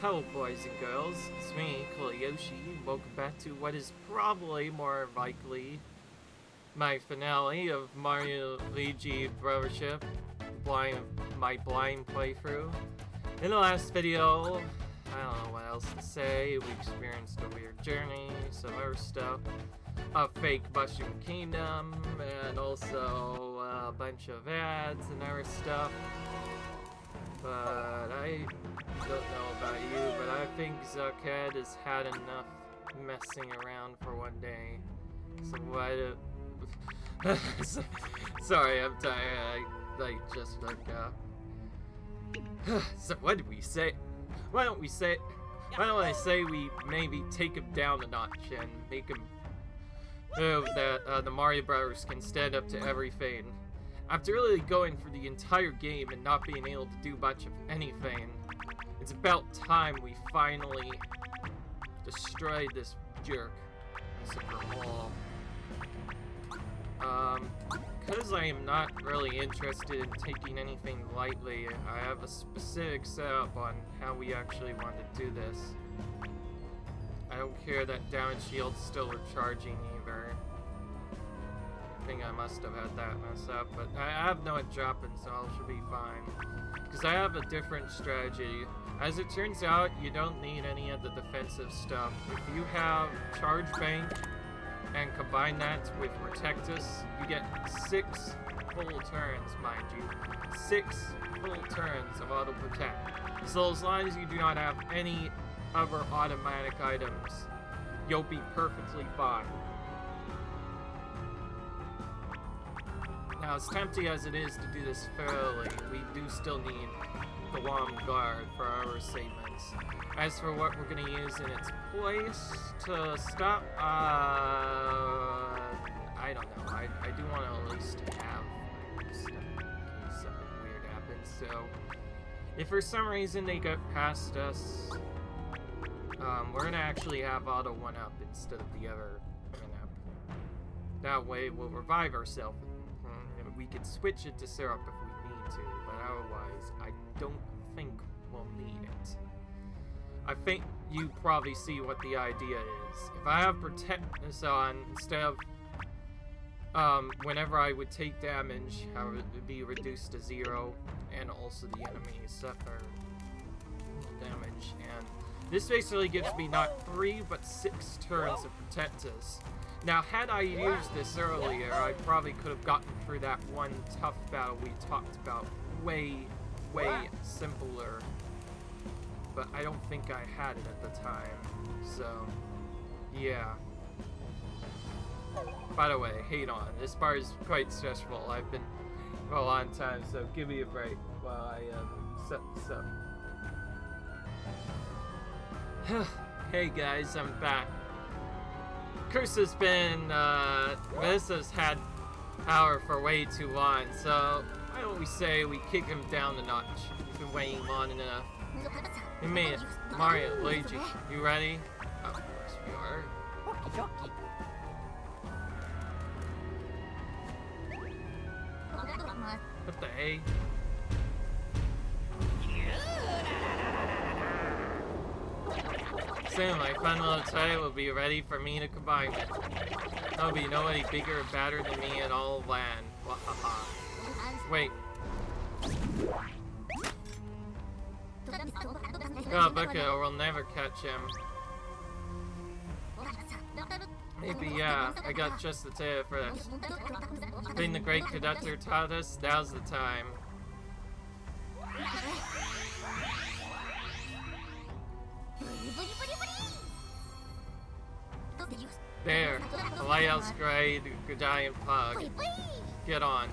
Hello boys and girls, it's me, Koyoshi. Welcome back to what is probably more likely my finale of Mario Luigi Brothership, my blind playthrough. In the last video, I don't know what else to say, we experienced a weird journey, some other stuff, a fake Mushroom Kingdom, and also a bunch of ads and other stuff. But I don't know about you, but I think Zuckhead has had enough messing around for one day. So why do... Sorry, I'm tired. I just woke up. So what did we say? Why don't I say we maybe take him down a notch and make him prove that the Mario Brothers can stand up to everything. After really going for the entire game and not being able to do much of anything, it's about time we finally destroyed this jerk once and for all. Because I am not really interested in taking anything lightly, I have a specific setup on how we actually want to do this. I don't care that damage shield's still recharging either. I think I must have had that mess up, but I have no dropping, so I should be fine. Because I have a different strategy. As it turns out, you don't need any of the defensive stuff. If you have Charge Bank and combine that with Protectus, you get 6 full turns, mind you. 6 full turns of Auto Protect. So as long as you do not have any other automatic items, you'll be perfectly fine. Now, as tempting as it is to do this fairly, we do still need the Wand Guard for our segments. As for what we're going to use in its place to stop, I don't know. I do want to at least have stuff in case something weird happens. So, if for some reason they get past us, we're going to actually have Auto 1-Up instead of the other 1-Up. That way, we'll revive ourselves. We can switch it to syrup if we need to, but otherwise, I don't think we'll need it. I think you probably see what the idea is. If I have Protectus on, instead of, whenever I would take damage, I would be reduced to 0, and also the enemies suffer damage, and this basically gives me not 3, but 6 turns of Protectus. Now, had I used this earlier, I probably could have gotten through that one tough battle we talked about way simpler. But I don't think I had it at the time, so, yeah. By the way, hate on, this part is quite stressful. I've been for a long time, so give me a break while I set this up. Hey guys, I'm back. Reclusa's been, Melissa's had power for way too long, so why don't we say we kick him down a notch? We've been waiting long enough. We made it. Mario, Luigi, you ready? Of course we are. What the A? Soon, my fun little toy will be ready for me to combine with. There'll be nobody bigger or badder than me in all land. Wahaha. Wait. Oh, Bucket, or we'll never catch him. Maybe, yeah, I got just the tail for this. Being the great conductor taught us, now's the time. There, the lighthouse grade giant pug. Get on.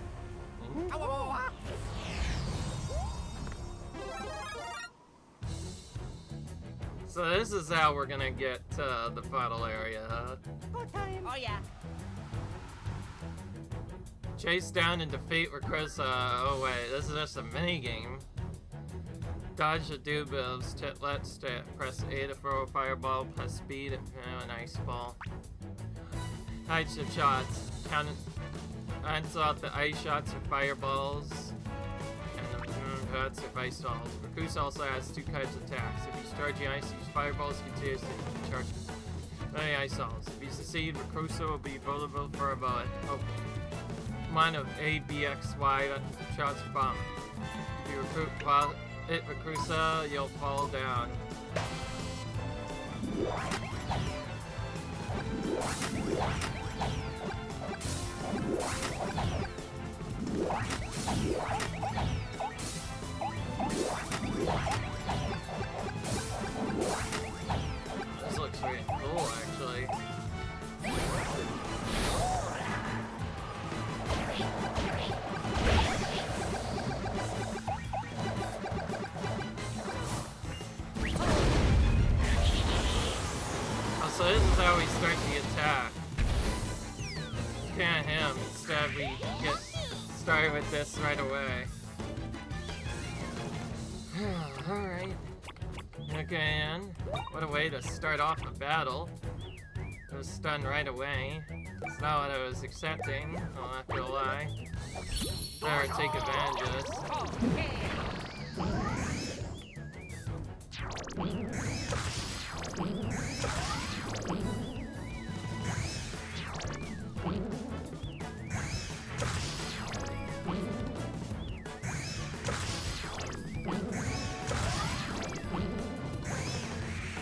So this is how we're gonna get to the final area, huh? Oh yeah. Chase down and defeat Reclusa. Oh wait, this is just a mini game. Dodge the doobies, let's press A to throw a fireball, press speed and an ice ball. Hide some shots. Cancel out the ice shots or fireballs. And That's if ice balls. Reclusa also has two kinds of attacks. If he's charging ice, use fireballs continuously to charge many ice balls. If you succeed, Reclusa will be vulnerable for a bullet. Oh. Mine of A, B, X, Y, shots bomb. If you hit Reclusa, you'll fall down. This looks really cool, actually. Oh, so this is how we start the attack. Can't hit him, instead we get started with this right away. Alright. Again, what a way to start off a battle. I was stunned right away. It's not what I was accepting, I'll not gonna lie. Better take advantage of this.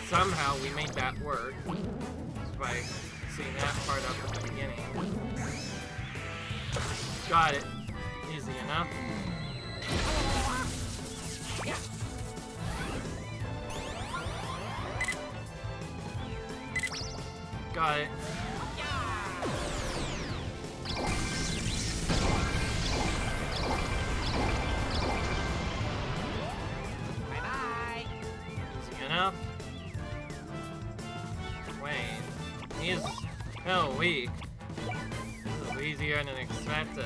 Somehow we made that work, just by seeing that part up at the beginning. Got it. Easy enough. Got it. Bye-bye. Easy enough. He is hell weak. This is easier than expected.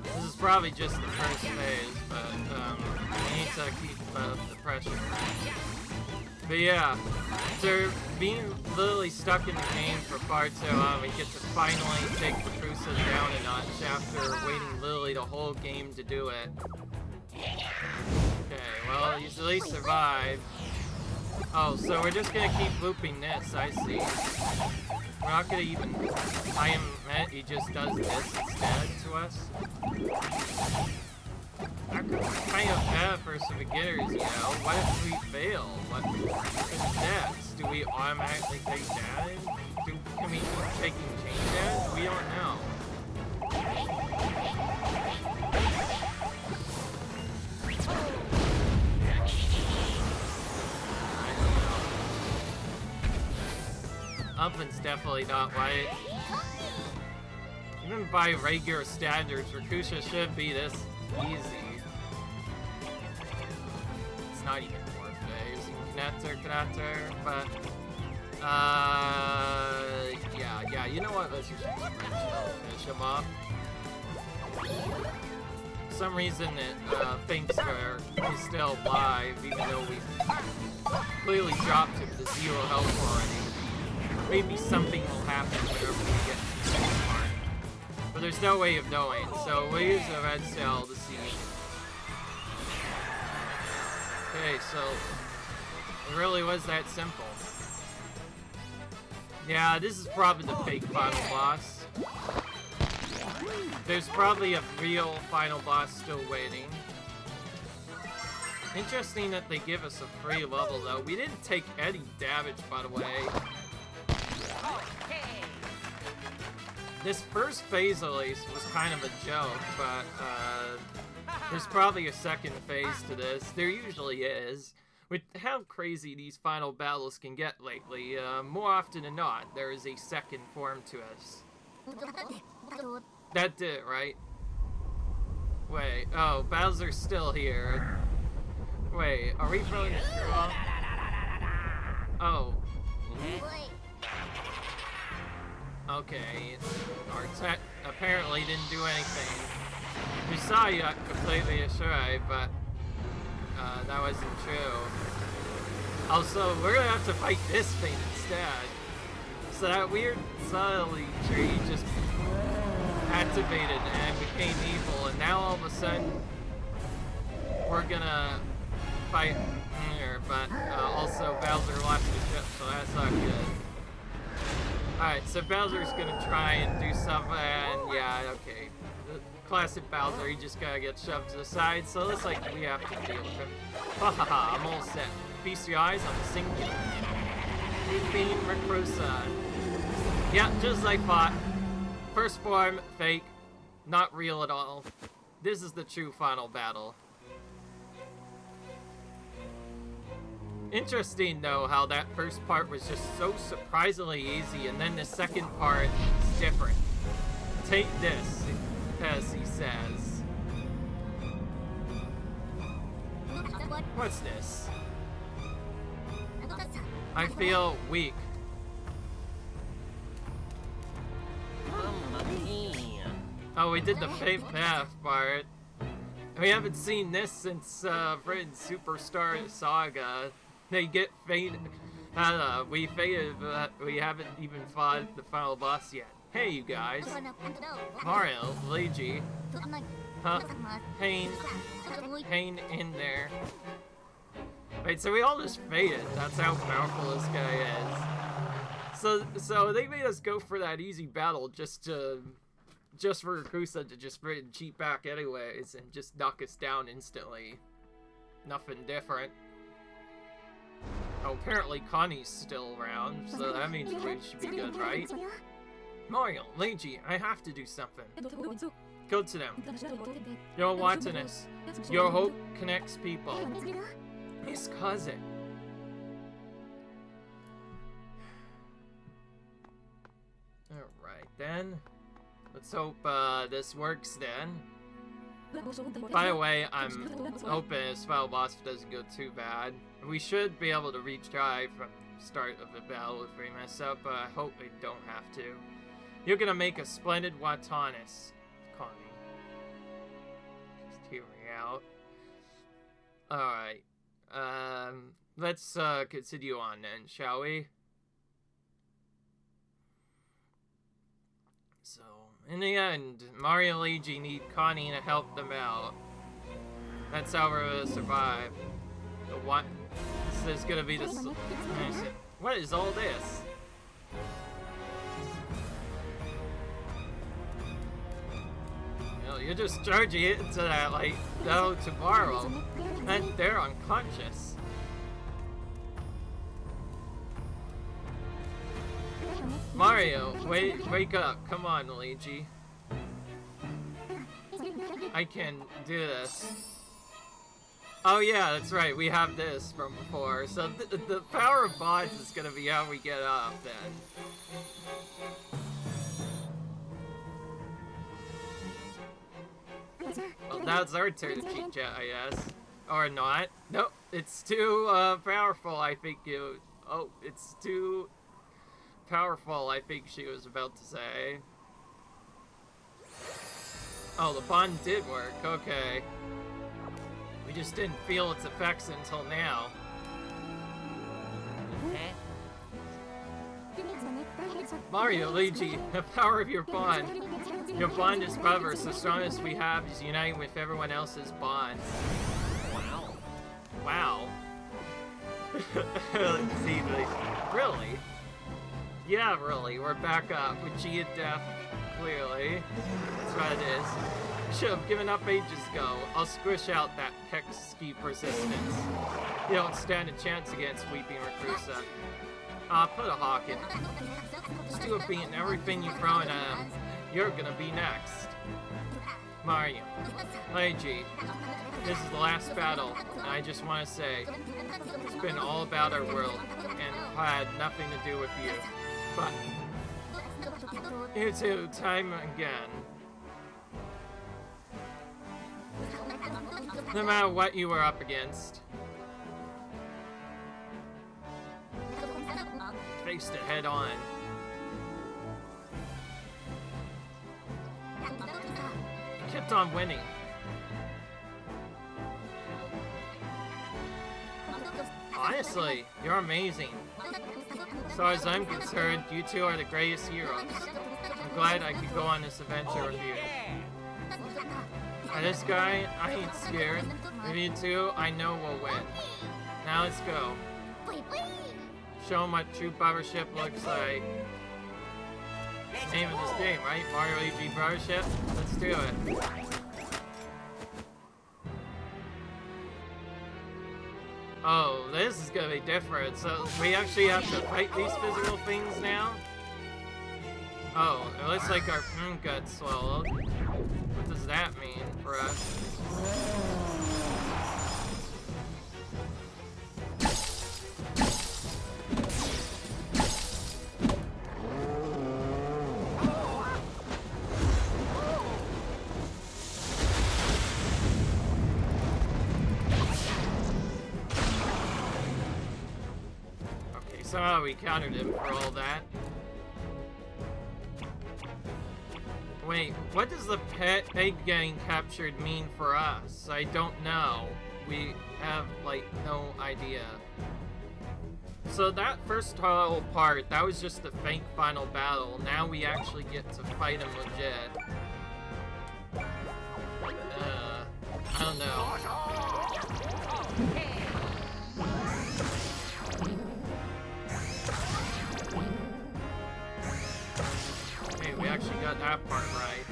This is probably just the first phase, but we need to keep the pressure. But yeah, after being literally stuck in the game for far too long, we get to finally take Reclusa down a notch after waiting literally the whole game to do it. Okay, well, he's at least survived. Oh, so we're just gonna keep looping this, I see. We're not gonna even... I am meant he just does this instead to us. That could be kind of bad for some beginners, you know? What if we fail? What is next? Do we automatically take damage? Can we keep taking chain damage? We don't know. Uppin's definitely not right. Even by regular standards, Reclusa should be this easy. It's not even worth it. Using connector, but yeah, you know what? Let's just finish him off. For some reason it thinks he's still alive, even though we clearly dropped him to 0 health already. Maybe something will happen whenever we get to the next part. But there's no way of knowing, so we'll use a red cell to see. Okay, so it really was that simple. Yeah, this is probably the fake final boss. There's probably a real final boss still waiting. Interesting that they give us a free level though. We didn't take any damage, by the way. This first phase, at least, was kind of a joke, but there's probably a second phase to this. There usually is. With how crazy these final battles can get lately, more often than not, there is a second form to us. That did it, right? Wait, oh, Bowser's still here. Wait, are we throwing it through all? Oh. Okay, our tech apparently didn't do anything. We saw you completely destroyed, but that wasn't true. Also, we're gonna have to fight this thing instead. So that weird subtlety tree just activated and became evil, and now all of a sudden we're gonna fight here, but also Bowser lost his ship, so that's not good. Alright, so Bowser's gonna try and do something, and yeah, okay. The classic Bowser, he just gotta get shoved to the side, so it looks like we have to deal with him. Hahaha, I'm all set. Feast your eyes on the singular. Fiend Reclusa. Yeah, just like I thought. First form, fake. Not real at all. This is the true final battle. Interesting though how that first part was just so surprisingly easy, and then the second part is different. Take this, as he says. What's this? I feel weak. Oh, we did the Fate Path part. We haven't seen this since Friggin' Superstar Saga. They get faded. We faded, but we haven't even fought the final boss yet. Hey, you guys. Mario, Luigi. Huh? Pain in there. Wait, so we all just faded. That's how powerful this guy is. So they made us go for that easy battle just for Reclusa to just freaking cheat back anyways and just knock us down instantly. Nothing different. Oh, apparently Connie's still around, so that means we should be good, right? Mario, Luigi, I have to do something. Go to them. You're watching us. Your hope connects people. His cousin. Alright then. Let's hope this works then. By the way, I'm hoping this final boss doesn't go too bad. We should be able to retry from the start of the battle if we mess up, but I hope we don't have to. You're gonna make a splendid Watanis, Connie. Just hear me out. Alright. Let's continue on then, shall we? So, in the end, Mario and Luigi need Connie to help them out. That's how we're gonna survive. The what? This is gonna be the... What is all this? You know, you're just charging it into that, like, no tomorrow. And they're unconscious. Mario, wake up. Come on, Luigi. I can do this. Oh yeah, that's right. We have this from before. So the power of bonds is gonna be how we get up then. Well, now it's our turn to cheat chat, I guess. Or not. Nope, it's too powerful, I think you... Oh, it's too powerful, I think she was about to say. Oh, the bond did work, okay. We just didn't feel its effects until now. Mario, Luigi, the power of your bond. Your bond is brothers, the strongest we have is uniting with everyone else's bonds. Wow. Wow. Let's see, really? Yeah, really, we're back up with G and Death, clearly. That's what it is. Should have given up ages ago. I'll squish out that Hex-ski persistence. You don't stand a chance against Weeping Reclusa. Put a hawk in. Stew of beating everything you throw in at him. You're gonna be next. Mario. Luigi. This is the last battle, and I just want to say, it's been all about our world, and had nothing to do with you. But, you two, time again. No matter what you were up against, faced it head on. You kept on winning. Honestly, you're amazing. As far as I'm concerned, you two are the greatest heroes. I'm glad I could go on this adventure with you. This guy, I ain't scared. If you two, I know we'll win. Now let's go. Show them what true brothership looks like. Name of this game, right? Mario Luigi Brothership? Let's do it. Oh, this is gonna be different. So we actually have to fight these physical things now? Oh, it looks like our got swallowed. What does that mean for us? Okay, somehow we countered him for all that. Wait, what does the egg getting captured mean for us? I don't know. We have, like, no idea. So that first whole part, that was just the fake final battle. Now we actually get to fight him legit. I don't know. Hey, we actually got that part right.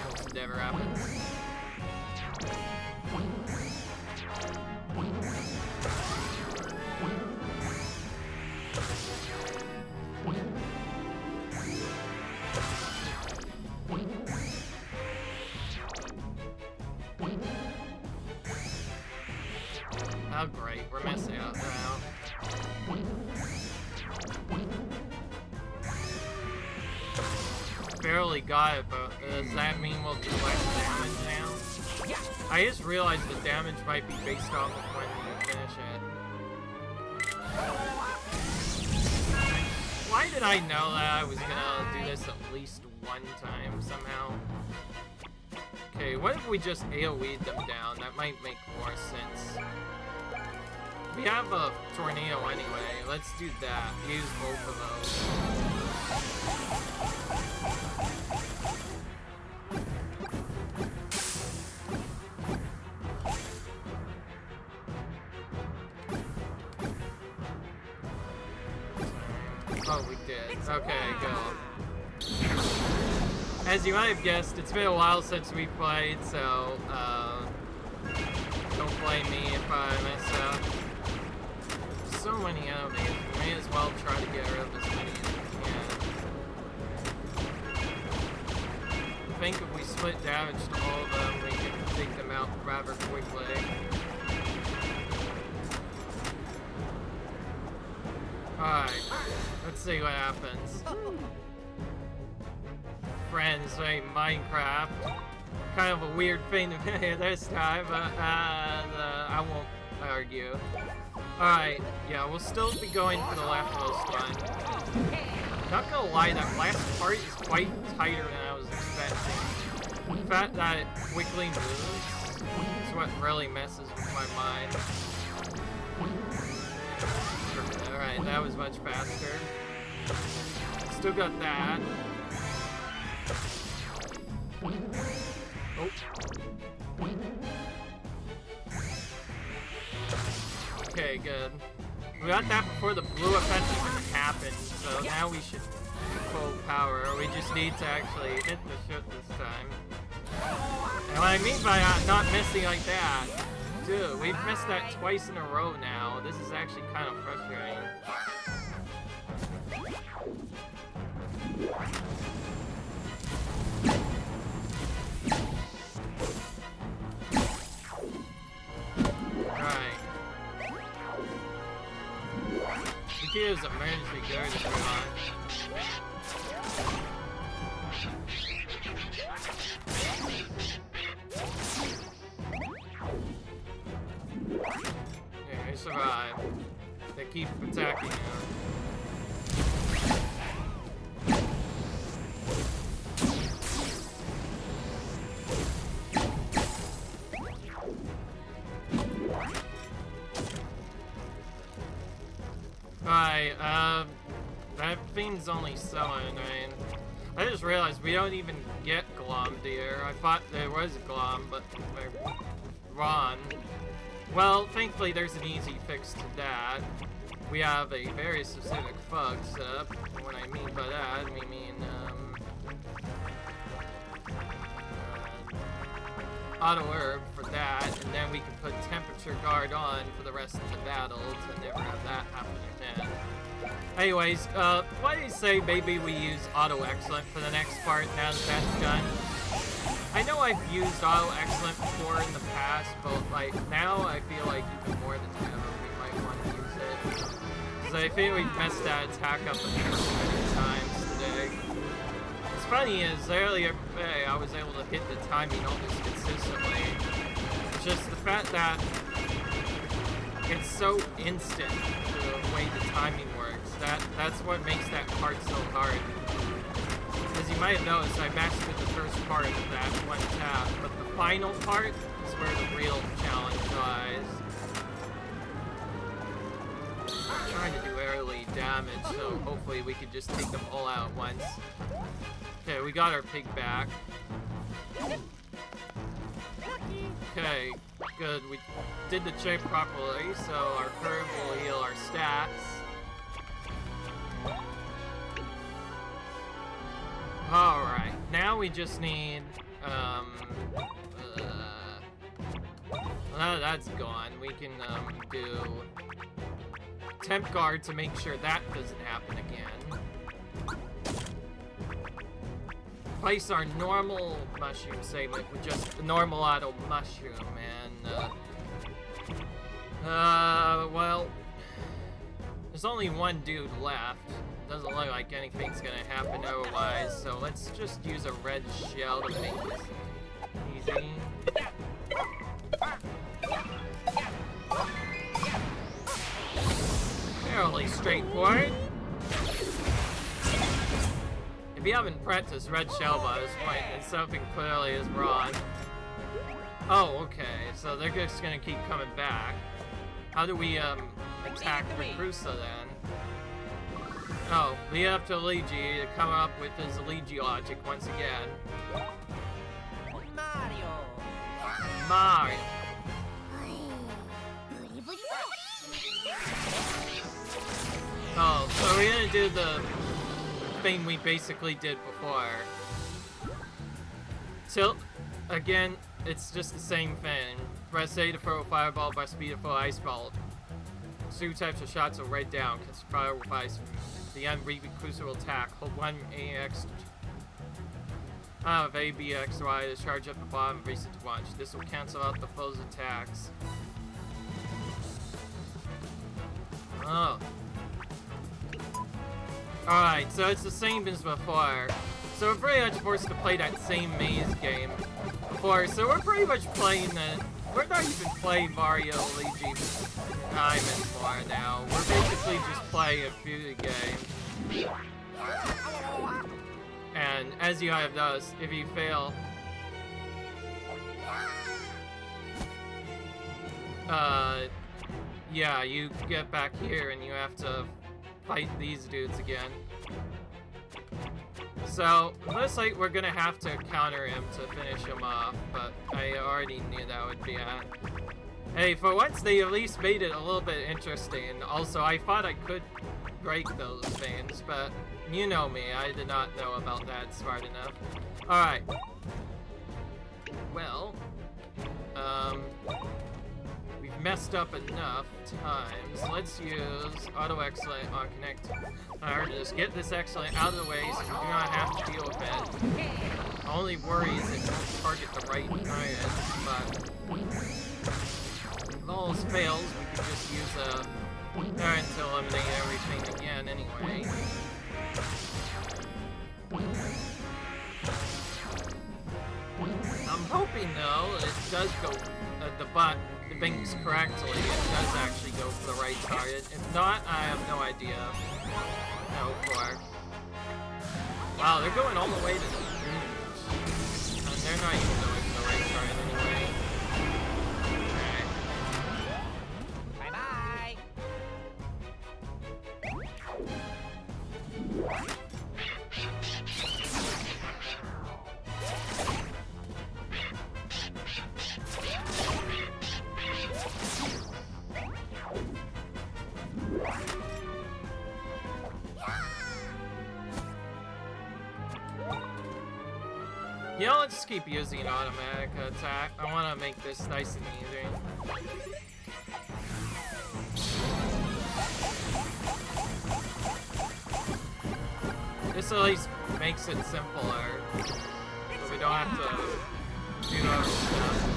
Almost never happens. Oh great, we're messing up now. Barely got it, but does that mean we'll do less damage now? I just realized the damage might be based off of when we finish it. Why did I know that I was gonna do this at least one time somehow? Okay, what if we just AoE'd them down? That might make more sense. We have a tornado anyway. Let's do that. Use both of those. Oh, we did. Okay, go. As you might have guessed, it's been a while since we played, so don't blame me if I mess up. So many enemies. May as well try to get rid of as many as we can. I think if we split damage to all of them, we can take them out rather quickly. Alright, let's see what happens. Friends playing Minecraft. Kind of a weird thing to say this time, but I won't argue. Alright, yeah, we'll still be going for the leftmost one. Not gonna lie, that last part is quite tighter than I was expecting. The fact that it quickly moves is what really messes with my mind. Alright, that was much faster. Still got that. Oh. Okay, good. We got that before the blue effect even happened, so now we should full power. We just need to actually hit the shit this time. And what I mean by not missing like that, dude, we've missed that twice in a row now. This is actually kind of frustrating. Alright. We can use emergency guard if we want. Yeah, he survived. They keep attacking him. Alright, that thing's only selling, right? I just realized we don't even get Glomdeer. I thought there was a Glom, but they're wrong. Well, thankfully there's an easy fix to that. We have a very specific fog setup. What I mean by that, we mean, auto herb for that, and then we can put temperature guard on for the rest of the battle to never have that happen again. Anyways, what do you say maybe we use auto excellent for the next part now that that's done? I know I've used auto excellent before in the past, but like now I feel like even more than ever we might want to use it. Because I think we've messed that attack up a few times today. What's funny is earlier today I was able to hit the timing almost consistently. It's just the fact that it's so instant the way the timing works. That's what makes that part so hard. As you might have noticed, I mastered the first part of that one tap, but the final part is where the real challenge lies. I'm trying to do early damage, so hopefully we could just take them all out at once. Okay, we got our pig back. Okay, good. We did the check properly, so our curve will heal our stats. Alright, now we just need, well, that's gone. We can, do temp guard to make sure that doesn't happen again. Place our normal mushroom segment with just the normal auto mushroom, and, well, there's only one dude left. Doesn't look like anything's gonna happen otherwise, so let's just use a red shell to make this easy. Fairly straightforward. If you haven't practiced red shell by this point, then something clearly is wrong. Oh, okay, so they're just gonna keep coming back. How do we, attack Reclusa then? Oh, we have to Luigi to come up with his Luigi logic once again. Mario! Oh, so we're gonna do the thing we basically did before. Tilt, again, it's just the same thing. Press A to throw a fireball, press B to throw an ice ball. Two types of shots will right down, because fire with ice. The end Reclusa will attack. Hold 1 AX. Have A, B, X, Y to charge up the bottom, reset to launch. This will cancel out the foe's attacks. Oh. Alright, so it's the same as before. So we're pretty much forced to play that same maze game before. So we're pretty much playing the... We're not even playing Mario Luigi anymore now. We're basically just playing a few game. And as you have noticed, if you fail, yeah, you get back here and you have to fight these dudes again. So, looks like we're gonna have to counter him to finish him off, but I already knew that would be it. Hey, for once they at least made it a little bit interesting. Also, I thought I could break those things, but you know me, I did not know about that smart enough. Alright. Well, we've messed up enough times. Let's use Auto Excellent on Connect. Alright, just get this Excellent out of the way so we do not have to deal with it. The only worry is it won't target the right target, but if all else fails, we could just use a turn to eliminate everything again anyway. I'm hoping though it does go the things correctly. It does actually go for the right target. If not, I have no idea. No for. Wow, they're going all the way to the bridge. And they're not even going for the right target anyway. You know, let's just keep using automatic attack. I want to make this nice and easy. This at least makes it simpler, so we don't have to do other stuff.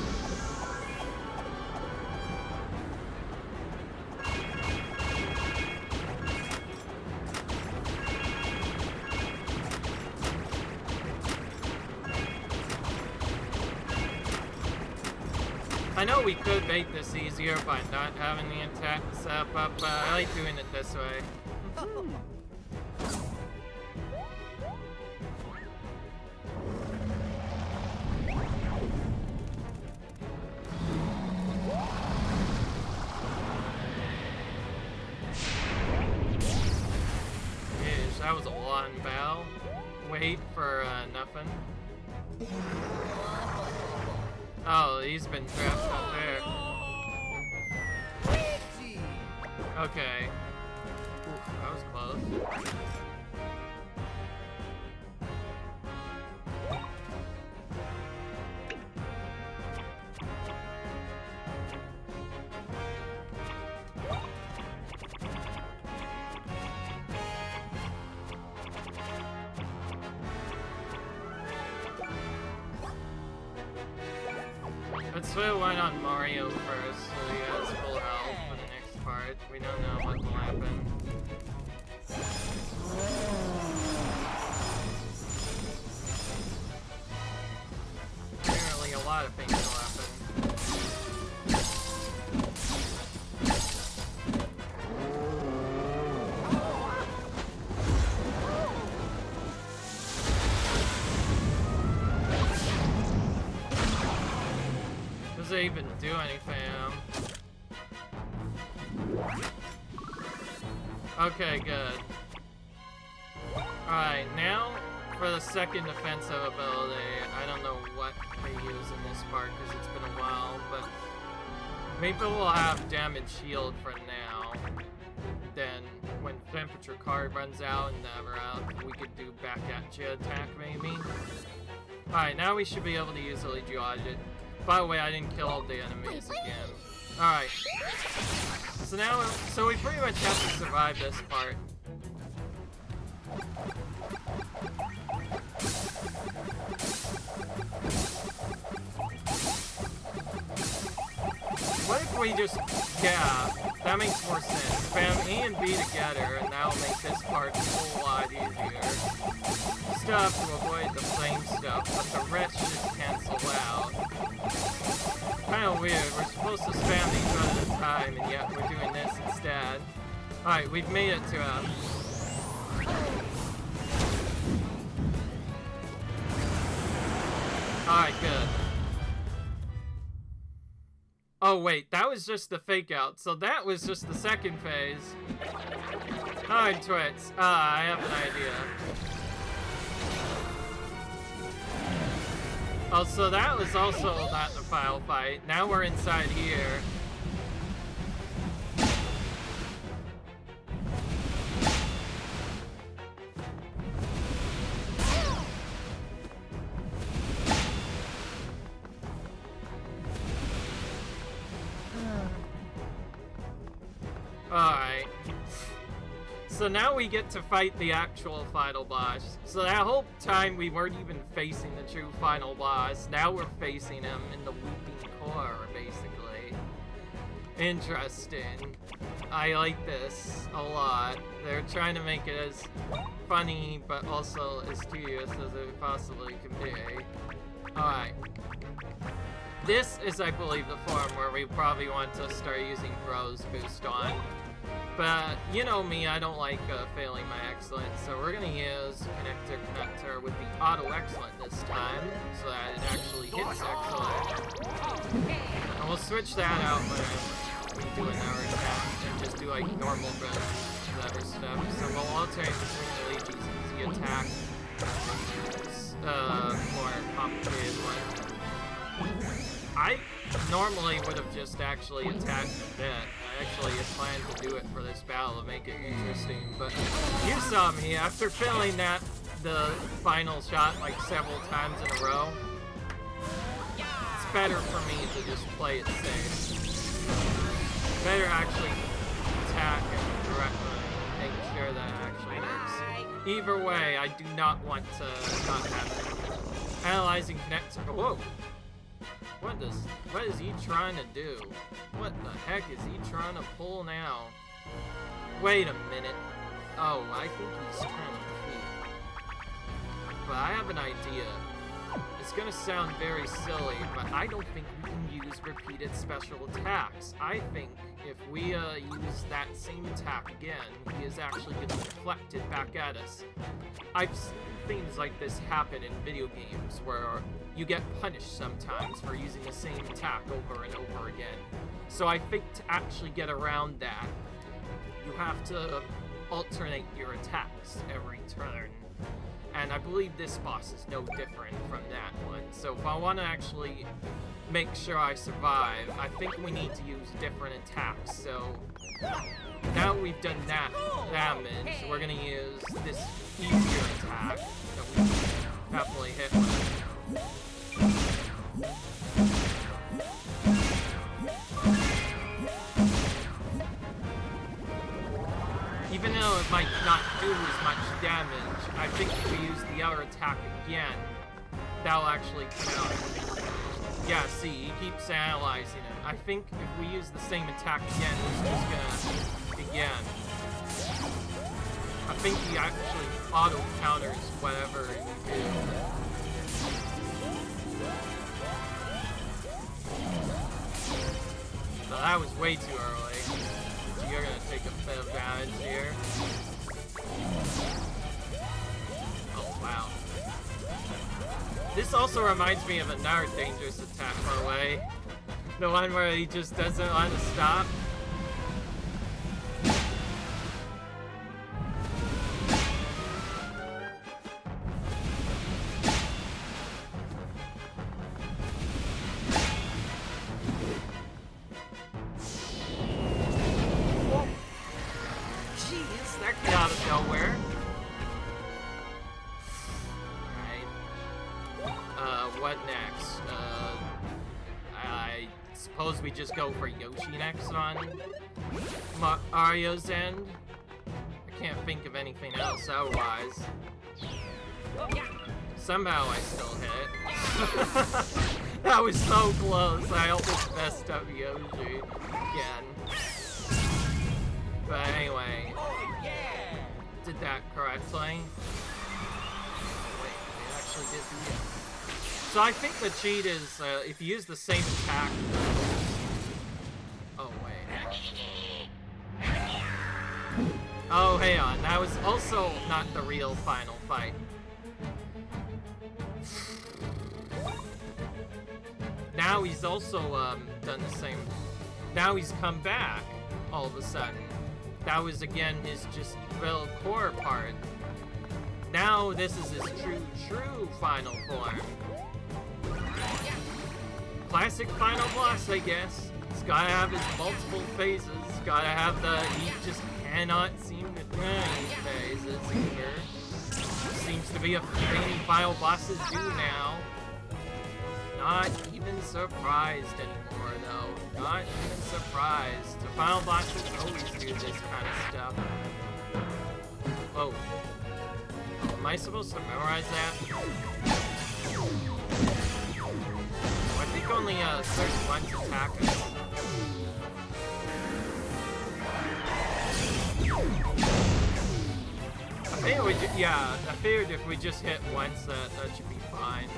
I know we could make this easier by not having the attack set up, but I like doing it this way. Yeesh, that was a long battle. Wait for nothing. Oh, he's been trapped up there. Okay. Oof, that was close. Let's put one on Mario first, so he has full health for the next part. We don't know what will happen. Apparently a lot of things will happen. Does it even do anything? Okay, good. Alright, now for the second defensive ability. I don't know what they use in this part because it's been a while, but maybe we'll have damage shield for now. Then when temperature card runs out and never out, we could do back at you attack maybe. Alright, now we should be able to easily dodge it. By the way, I didn't kill all the enemies again. Alright. So now, we pretty much have to survive this part. What if we just, yeah, that makes more sense. Spam A and B together, and that'll make this part a whole lot easier. Still have to avoid the flame stuff, but the rest should cancel out. Kinda weird, we're supposed to spam these one at a time, and yet we're doing this instead. Alright, we've made it to him. Alright, good. Oh wait, that was just the fake out, so that was just the second phase. Alright, Twits. I have an idea. Oh, so that was also not the final fight. Now we're inside here. Alright. So now we get to fight the actual final boss. So that whole time we weren't even facing the true final boss. Now we're facing him in the looping core, basically. Interesting. I like this a lot. They're trying to make it as funny, but also as tedious as it possibly can be. Alright. This is, I believe, the form where we probably want to start using Bros Boost on. But, you know me, I don't like failing my excellent, so we're gonna use connector with the auto excellent this time, so that it actually hits excellent. And we'll switch that out when we do another attack, and just do like normal bursts and other stuff. So we'll alternate between the easy attack, more complicated one. I normally would have just actually attacked a bit. I actually had planned to do it for this battle to make it interesting, but you saw me after failing that the final shot like several times in a row. It's better for me to just play it safe. Better actually attack and make sure that it actually works. Either way, I do not want to not have it. Analyzing connect. Whoa! What is he trying to do? What the heck is he trying to pull now? Wait a minute. Oh, I think he's trying to feed. But I have an idea. It's gonna sound very silly, but I don't think we can use repeated special attacks. I think if we use that same attack again, he is actually gonna deflect it back at us. I've seen things like this happen in video games where you get punished sometimes for using the same attack over and over again. So I think to actually get around that, you have to alternate your attacks every turn. And I believe this boss is no different from that one. So if I want to actually make sure I survive, I think we need to use different attacks. So now we've done that damage, we're going to use this easier attack that we can definitely hit with. Even though it might not do as much damage, I think if we use the other attack again, that'll actually count. Yeah, see, he keeps analyzing it. I think if we use the same attack again, he's just gonna... again. I think he actually auto-counters whatever you do. So that was way too early. You're gonna take a bit of damage here. Oh, wow. This also reminds me of another dangerous attack, by the way. The one where he just doesn't want to stop. Out of nowhere. Alright. What next? I suppose we just go for Yoshi next on Mario's end. I can't think of anything else otherwise. Somehow I still hit. That was so close. I almost messed up Yoshi again. But anyway. Did that correctly. Oh, wait, they actually did beat it. So I think the cheat is if you use the same attack. Oh wait. Oh, hang on. That was also not the real final fight. Now he's also done the same. Now he's come back all of a sudden. That was again his just real core part. Now this is his true final form. Classic final boss, I guess. He's gotta have his multiple phases. Gotta have he just cannot seem to do any phases either. Seems to be a thing final bosses do now. Not even surprised anymore, though. Not even surprised. The final bosses always do this kind of stuff. Oh. Am I supposed to memorize that? I think only certain ones attack us. I figured if we just hit once, that should be fine.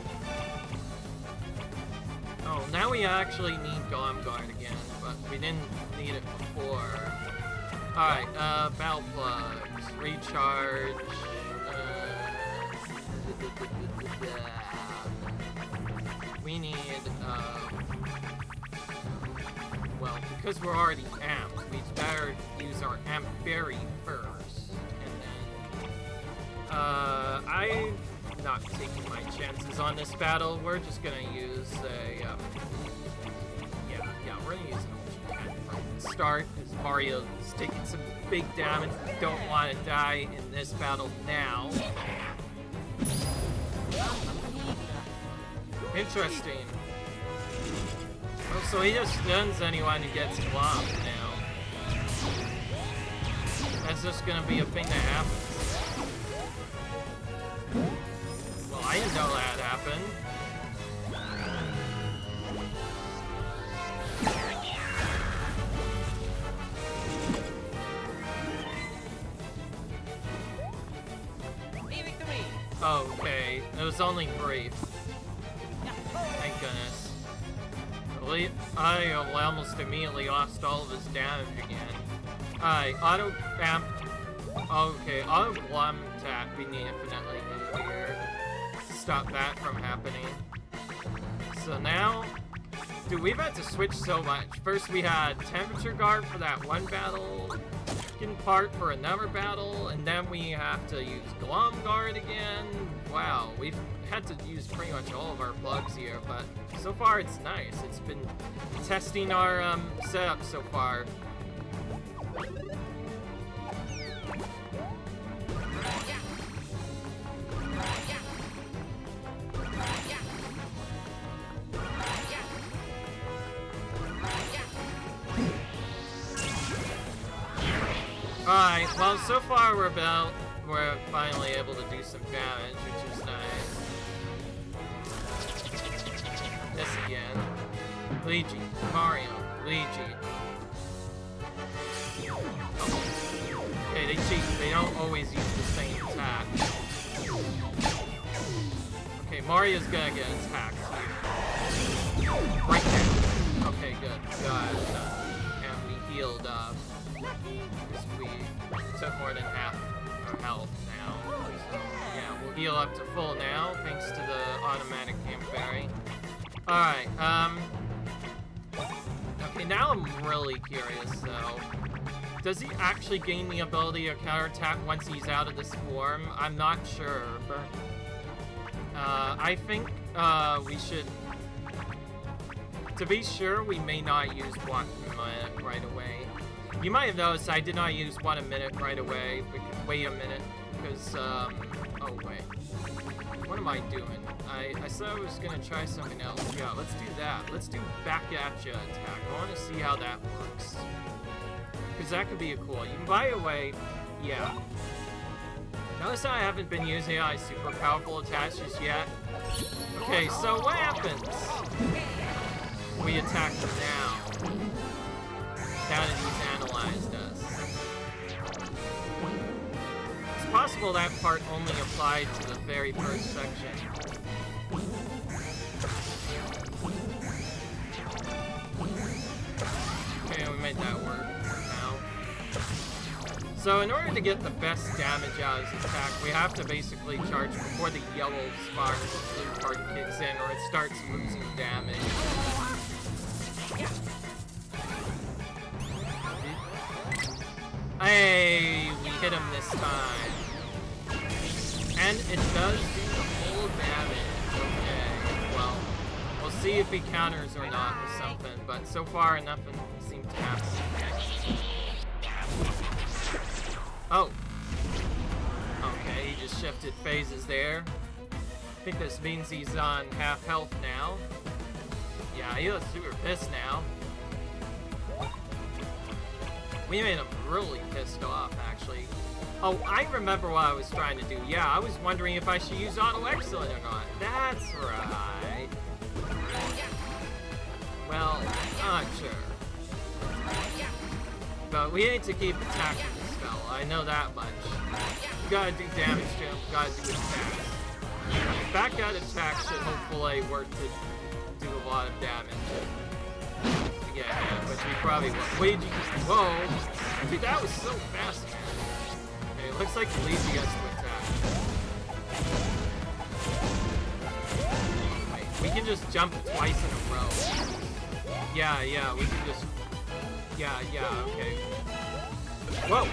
Oh, now we actually need Gameboy again, but we didn't need it before. Alright, battle plugs, recharge, we need, well, because we're already amped, we better use our amp berry first, and then, I'm not taking my chances on this battle. We're just gonna use a, we're gonna use an ultra from the start, because Mario is taking some big damage. We don't want to die in this battle now. Interesting. Oh, so he just stuns anyone who gets blocked now. That's just gonna be a thing that happens. Well, I didn't know that happened. Okay, it was only brief. Thank goodness. I almost immediately lost all of his damage again. Alright, auto amp. Okay, auto glum attack we need infinitely in here to stop that from happening. So now, dude, we've had to switch so much. First we had temperature guard for that one battle, part for another battle, and then we have to use glum guard again. Wow, we've had to use pretty much all of our plugs here, but so far it's nice. It's been testing our setup so far. Alright, well, so far we're finally able to do some damage, which is nice. This again. Luigi. Mario. Luigi. Oh. Okay, they cheat. They don't always use the same attack. Okay, Mario's gonna get attacked here. Right now. Okay, good. Got it. And we healed up. Because we took more than half our health now. So, yeah, we'll heal up to full now, thanks to the automatic game fairy. Alright, okay, now I'm really curious, though. Does he actually gain the ability to counterattack once he's out of this form? I'm not sure, but... I think, we should... To be sure, we may not use 1 minute right away. You might have noticed I did not use 1 minute right away. We could wait a minute, because, oh wait. What am I doing? I said I was gonna try something else. Yeah, let's do that. Let's do back at ya attack. I wanna see how that works. Because that could be a cool. You can buy away, yeah. Notice I haven't been using my super powerful attacks just yet. Okay, so what happens? We attack them now. Now that he's analyzed us. It's possible that part only applied to the very first section. Okay, we made that work now. So in order to get the best damage out of his attack, we have to basically charge before the yellow spark blue part kicks in, or it starts losing damage. Hey, we hit him this time. And it does do the full damage. Okay, well, we'll see if he counters or not with something, but so far nothing seems to happen. Oh. Okay, he just shifted phases there. I think this means he's on half health now. Yeah, he looks super pissed now. We made him really pissed off, actually. Oh, I remember what I was trying to do. Yeah, I was wondering if I should use Auto Excellent or not. That's right. Well, I'm not sure. But we need to keep attacking this fella. I know that much. We gotta do damage to him. We gotta do attacks. Back out attack should hopefully work to do a lot of damage. Yeah, which we probably won't. Wait, whoa! Dude, that was so fast. Okay, it looks like Luigi has to attack. Wait, we can just jump twice in a row. Yeah, we can just... Yeah, okay. Whoa!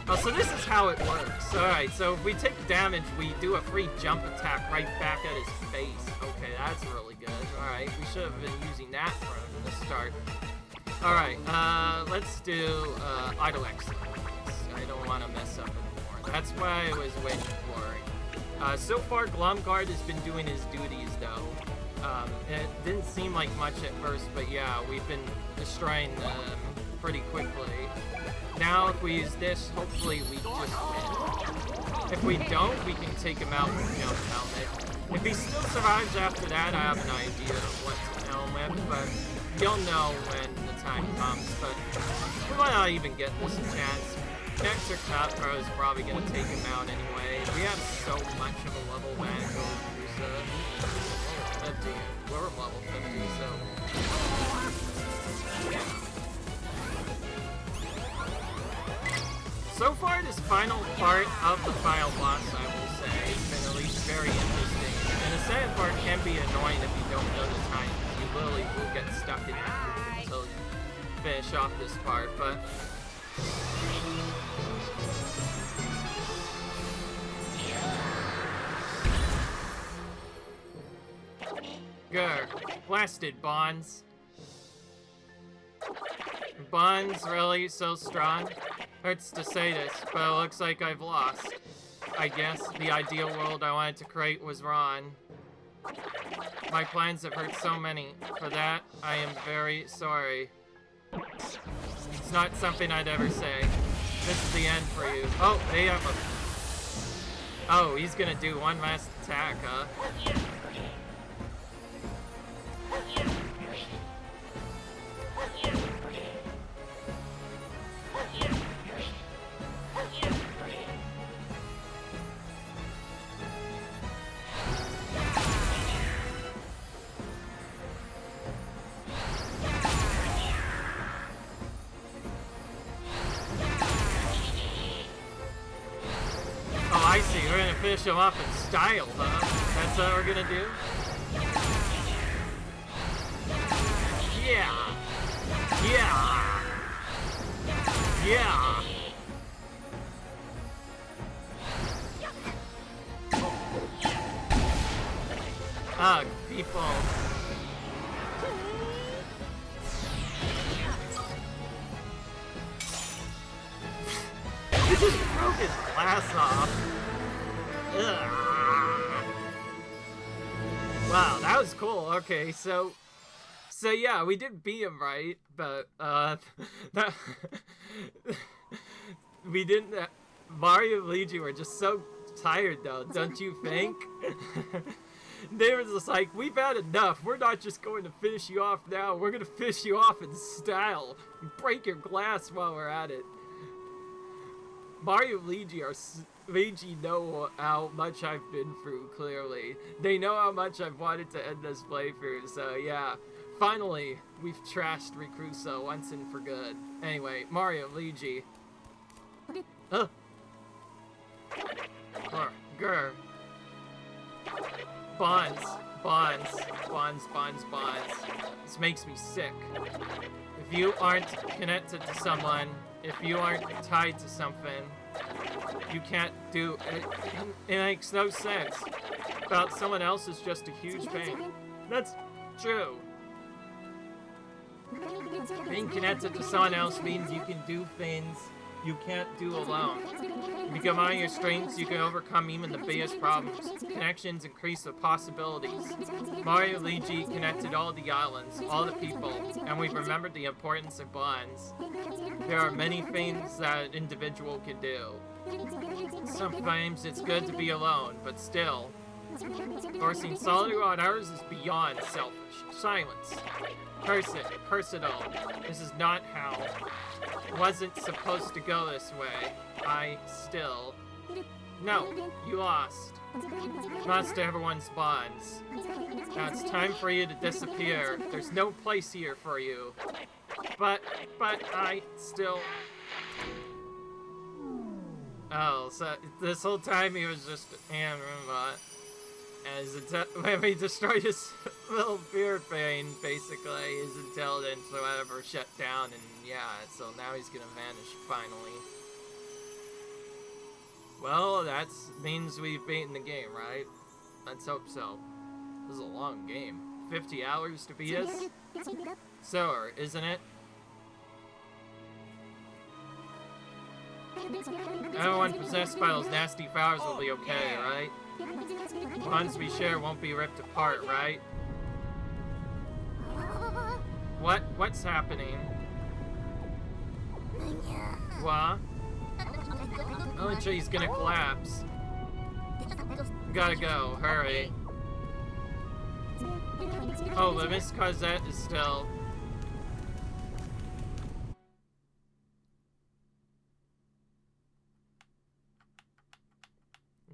Oh, so this is how it works. Alright, so if we take damage, we do a free jump attack right back at his face. Okay, that's really good. Alright, we should have been using that from the start. Alright, let's do Auto Excellence. I don't want to mess up anymore. That's what I was waiting for. So far, Glumguard has been doing his duties, though. It didn't seem like much at first, but yeah, we've been destroying them pretty quickly. Now, if we use this, hopefully we just win. If we don't, we can take him out with Jump Helmet. If he still survives after that, I have an idea of what to tell him with, but you'll know when the time comes. But we might not even get this a chance. Nectar Cutthroat is probably going to take him out anyway. We have so much of a level advantage over Reclusa. 50. We're level 50, so... Yeah. So far, this final part of the final boss, I will say, has been at least very interesting. And the second part can be annoying if you don't know the time. You literally will get stuck in that loop until you finish off this part, but... Grr. Blasted, Bonds. Bonds, really? So strong? Hurts to say this, but it looks like I've lost. I guess the ideal world I wanted to create was wrong. My plans have hurt so many. For that, I am very sorry. It's not something I'd ever say. This is the end for you. Oh, they have a... Oh, he's gonna do one last attack, huh? We're gonna finish him off in style, huh? That's what we're gonna do? Yeah! Yeah! Yeah! Ugh, people. He just broke his glass off. Ugh. Wow, that was cool. Okay, so yeah, we did beat him, right? But that we didn't. Mario and Luigi were just so tired, though, don't you think? They were just like, we've had enough. We're not just going to finish you off now. We're gonna finish you off in style. Break your glass while we're at it. Mario and Luigi know how much I've been through, clearly. They know how much I've wanted to end this playthrough, so yeah. Finally, we've trashed Reclusa once and for good. Anyway, Mario, Luigi. Grr. Bonds. This makes me sick. If you aren't connected to someone, if you aren't tied to something, you can't do it. It makes no sense. About someone else is just a huge pain. That's true. Being connected to someone else means you can do things you can't do alone. If you combine your strengths, you can overcome even the biggest problems. Connections increase the possibilities. Mario and Luigi connected all the islands, all the people, and we've remembered the importance of bonds. There are many things that an individual can do. Sometimes it's good to be alone, but still, forcing solitude on others is beyond selfish. Silence. Curse it all. This is not how. It wasn't supposed to go this way. No, you lost. Lost everyone's bonds. Now it's time for you to disappear. There's no place here for you. But I still... Oh, so this whole time he was just a hand robot. When we destroyed his little fear thing, basically, his intelligence or whatever shut down, and yeah, so now he's gonna vanish finally. Well, that means we've beaten the game, right? Let's hope so. This is a long game. 50 hours to beat us? So, isn't it? Everyone possessed by those nasty powers will be okay, right? Bonds we share won't be ripped apart, right? What's happening? What? Oh, the tree's gonna collapse. Gotta go, hurry. Oh, but Miss Cosette is still...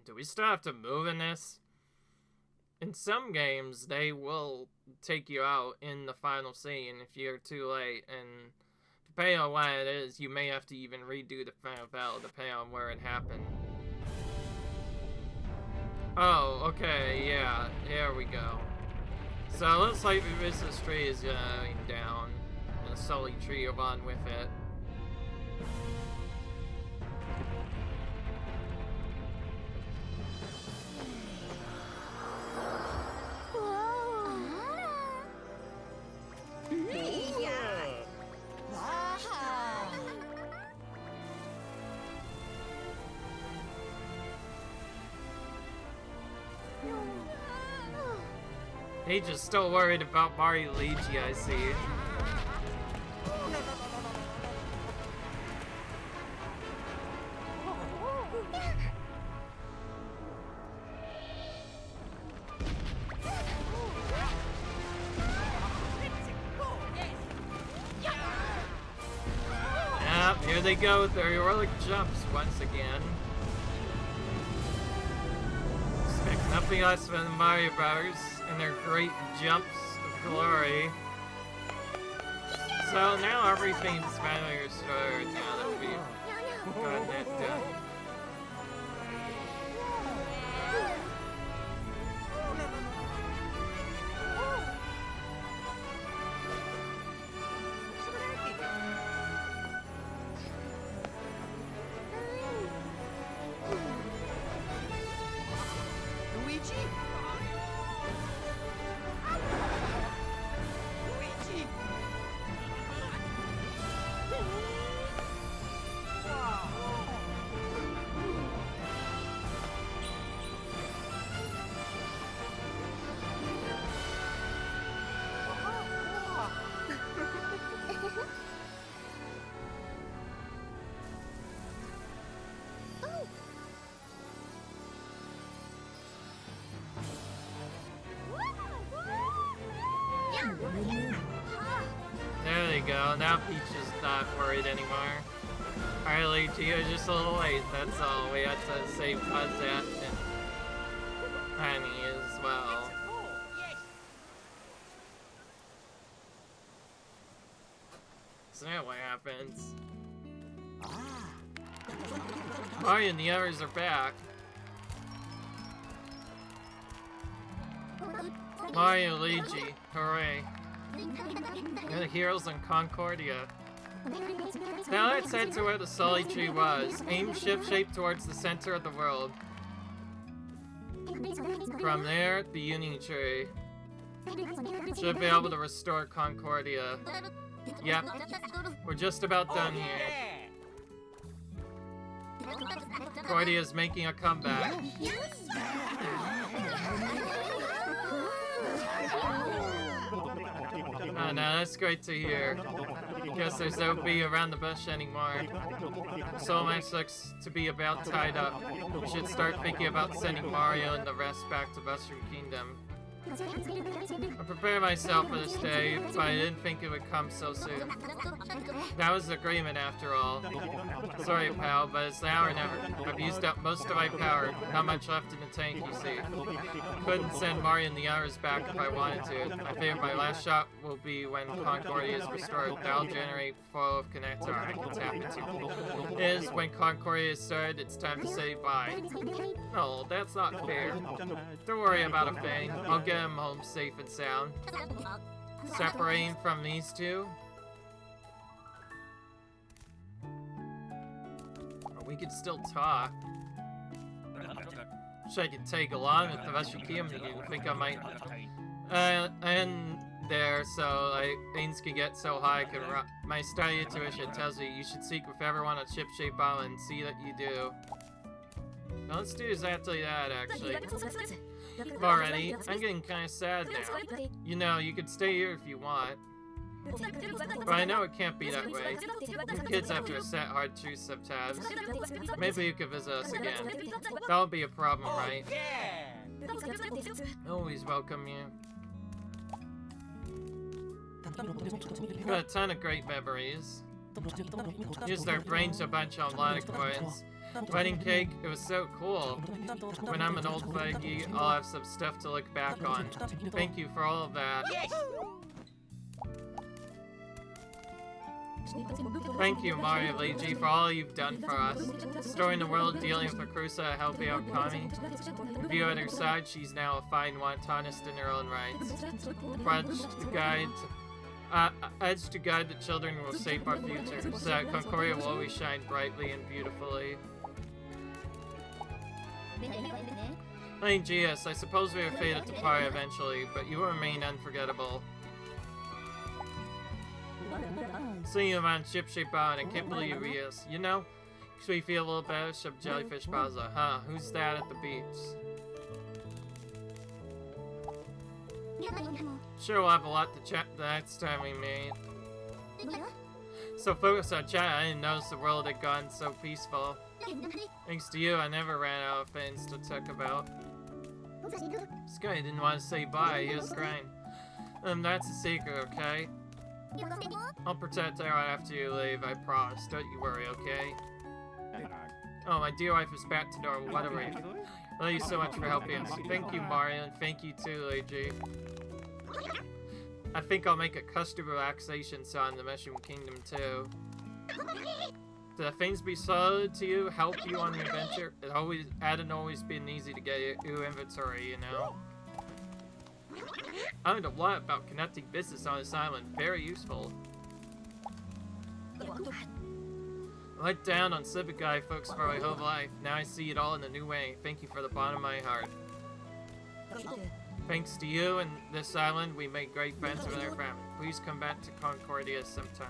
Do we still have to move in this? In some games, they will take you out in the final scene if you're too late, and depending on what it is, you may have to even redo the final battle depending on where it happened. Oh, okay, yeah, here we go. So it looks like this tree is going down, and a sully tree on with it. He's just still worried about Mario Luigi, I see. Yep, here they go with their heroic jumps once again. Expect nothing less from the Mario Brothers and their great jumps of glory. So now everything's finally restored now that we've gotten that done. There they go, now Peach is not worried anymore. Alright, Luigi, you're just a little late, that's all. We had to save Cosette and Honey as well. So now what happens? Mario and the others are back. Mario Luigi, hooray. They're the heroes in Concordia. Now let's head to where the Sully Tree was. Aim shift shape towards the center of the world. From there, the Uni Tree. Should be able to restore Concordia. Yep, we're just about done here. Concordia is making a comeback. Oh, no, that's great to hear. Guess there's nobody around the bush anymore. So much looks to be about tied up. We should start thinking about sending Mario and the rest back to Mushroom Kingdom. I prepared myself for this day, but I didn't think it would come so soon. That was the agreement after all. Sorry, pal, but it's now or never. I've used up most of my power. Not much left in the tank, you see. Couldn't send Mario and the others back if I wanted to. I figured my last shot will be when Concordia is restored. That'll generate flow of connector I can tap into. It is when Concordia is started, it's time to say bye. No, that's not fair. Don't worry about a thing. I'll get him home safe and sound. Separating from these two? Or we could still talk. Wish I could take along with the rest of you think I might. And there, so like things can get so high. My study intuition tells me you should seek with everyone on Ship-Shaped Island and see that you do. Now, let's do exactly that, actually. Already, I'm getting kind of sad now. You know, you could stay here if you want. But I know it can't be that way. You kids have to accept hard truths sometimes. Maybe you could visit us again. That would be a problem, right? Always welcome you. You've got a ton of great memories. Used our brains a bunch on line coins. Wedding cake, it was so cool. When I'm an old faggy, I'll have some stuff to look back on. Thank you for all of that. Thank you, Mario Luigi, for all you've done for us. Restoring the world, dealing with Reclusa, helping out Connie. With you at her side, she's now a fine wantonist in her own right. Edge to guide the children will shape our future, so that Concordia will always shine brightly and beautifully. Hey, GS, I suppose we are fated to part eventually, but you will remain unforgettable. Seeing you on Ship-Shaped Island, I can't believe you read us. You know, makes me feel a little better. Some jellyfish Baza. Huh, who's that at the beach? Sure, we'll have a lot to chat the next time we meet. So focused on chat, I didn't notice the world had gone so peaceful. Thanks to you, I never ran out of things to talk about. This guy didn't want to say bye, he was crying. That's a secret, okay? I'll protect everyone after you leave, I promise. Don't you worry, okay? Oh, my dear wife is back to normal. What a relief. Thank you so much for helping us. Thank you, Mario, and thank you too, Luigi. I think I'll make a custom relaxation song in the Mushroom Kingdom too. Do the things be solid to you, help you on your adventure? It hadn't always been easy to get your inventory, you know? I learned a lot about connecting business on this island. Very useful. I let down on Civic Guy folks for my whole life. Now I see it all in a new way. Thank you for the bottom of my heart. Thanks to you and this island, we made great friends with our family. Please come back to Concordia sometime.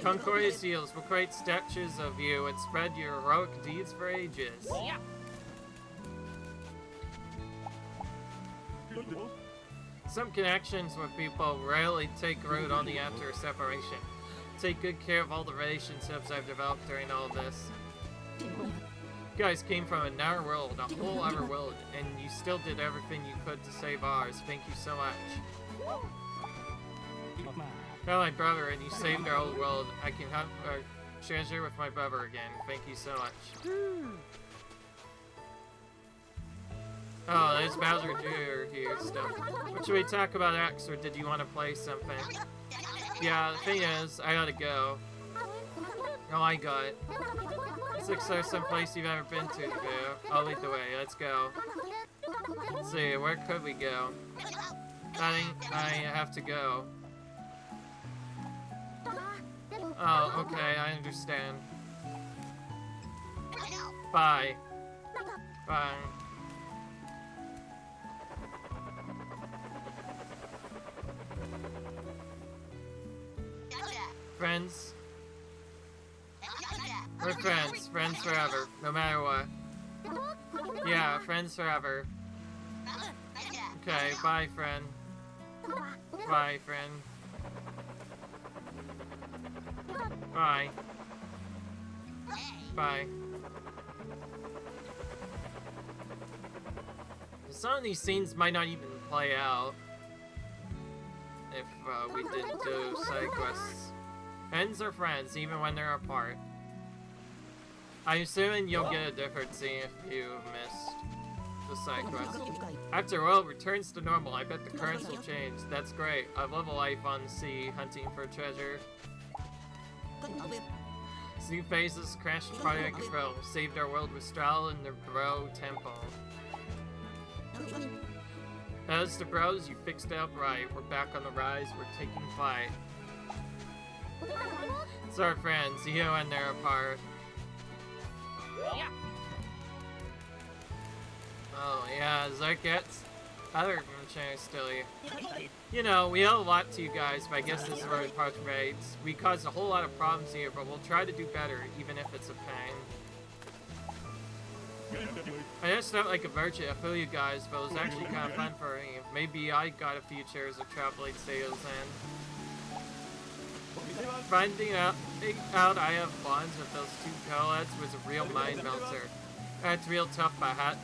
Concordia seals will create statues of you and spread your heroic deeds for ages. Some connections with people rarely take root only after a separation. Take good care of all the relationships I've developed during all this. You guys came from another world, a whole other world, and you still did everything you could to save ours. Thank you so much. You're my brother, and you saved our whole world. I can have a treasure with my brother again. Thank you so much. Oh, there's Bowser Jr. here still. What should we talk about next, or did you want to play something? Yeah, the thing is, I gotta go. Oh, I got it. Looks like someplace you've ever been to, Boo. I'll lead the way. Let's go. Let's see, where could we go? I have to go. Oh, okay, I understand. Bye. Bye. Friends? We're friends. Friends forever. No matter what. Yeah, friends forever. Okay, bye, friend. Bye, friend. Bye. Bye. Some of these scenes might not even play out if we didn't do side quests. Friends are friends, even when they're apart. I'm assuming you'll get a different scene if you missed the side quest. After world returns to normal, I bet the currents will change. That's great. I love a life on the sea, hunting for treasure. New phases crashed Project Control, saved our world with Stral and the Bro Temple. As the Bros, you fixed it up right. We're back on the rise, we're taking flight. It's our friends, you and they're apart. Oh yeah, Zarket's other I'm trying to steal you. You know, we owe a lot to you guys, but I guess this is where we part ways. We caused a whole lot of problems here, but we'll try to do better, even if it's a pain. I just felt like a merchant. I feel you guys, but it was actually kind of fun for me. Maybe I got a few chairs of traveling sales in. Finding out I have bonds with those two co-eds was a real mind melter. That's real tough, but I had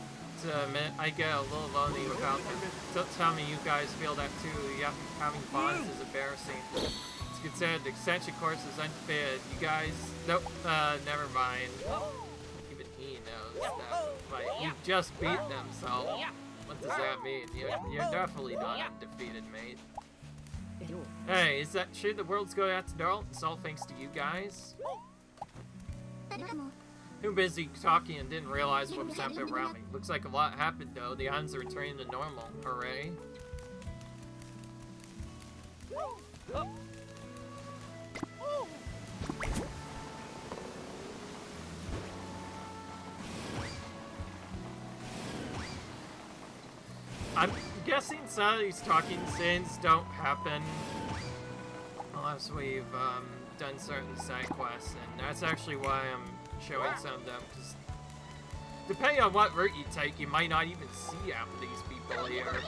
to admit I get a little lonely without them. Don't tell me you guys feel that too. Yeah, having bonds is embarrassing. It's considered the extension course is undefeated. You guys, nope, never mind. Even he knows that. Like, you just beat them, so what does that mean? You're definitely not undefeated, mate. Hey, is that true? The world's going out to Daryl? It's all thanks to you guys? Too busy talking and didn't realize what was happening around me. Looks like a lot happened though. The islands are returning to normal. Hooray. I'm guessing some of these talking scenes don't happen unless we've done certain side quests, and that's actually why I'm showing some of them, because depending on what route you take, you might not even see half of these people here.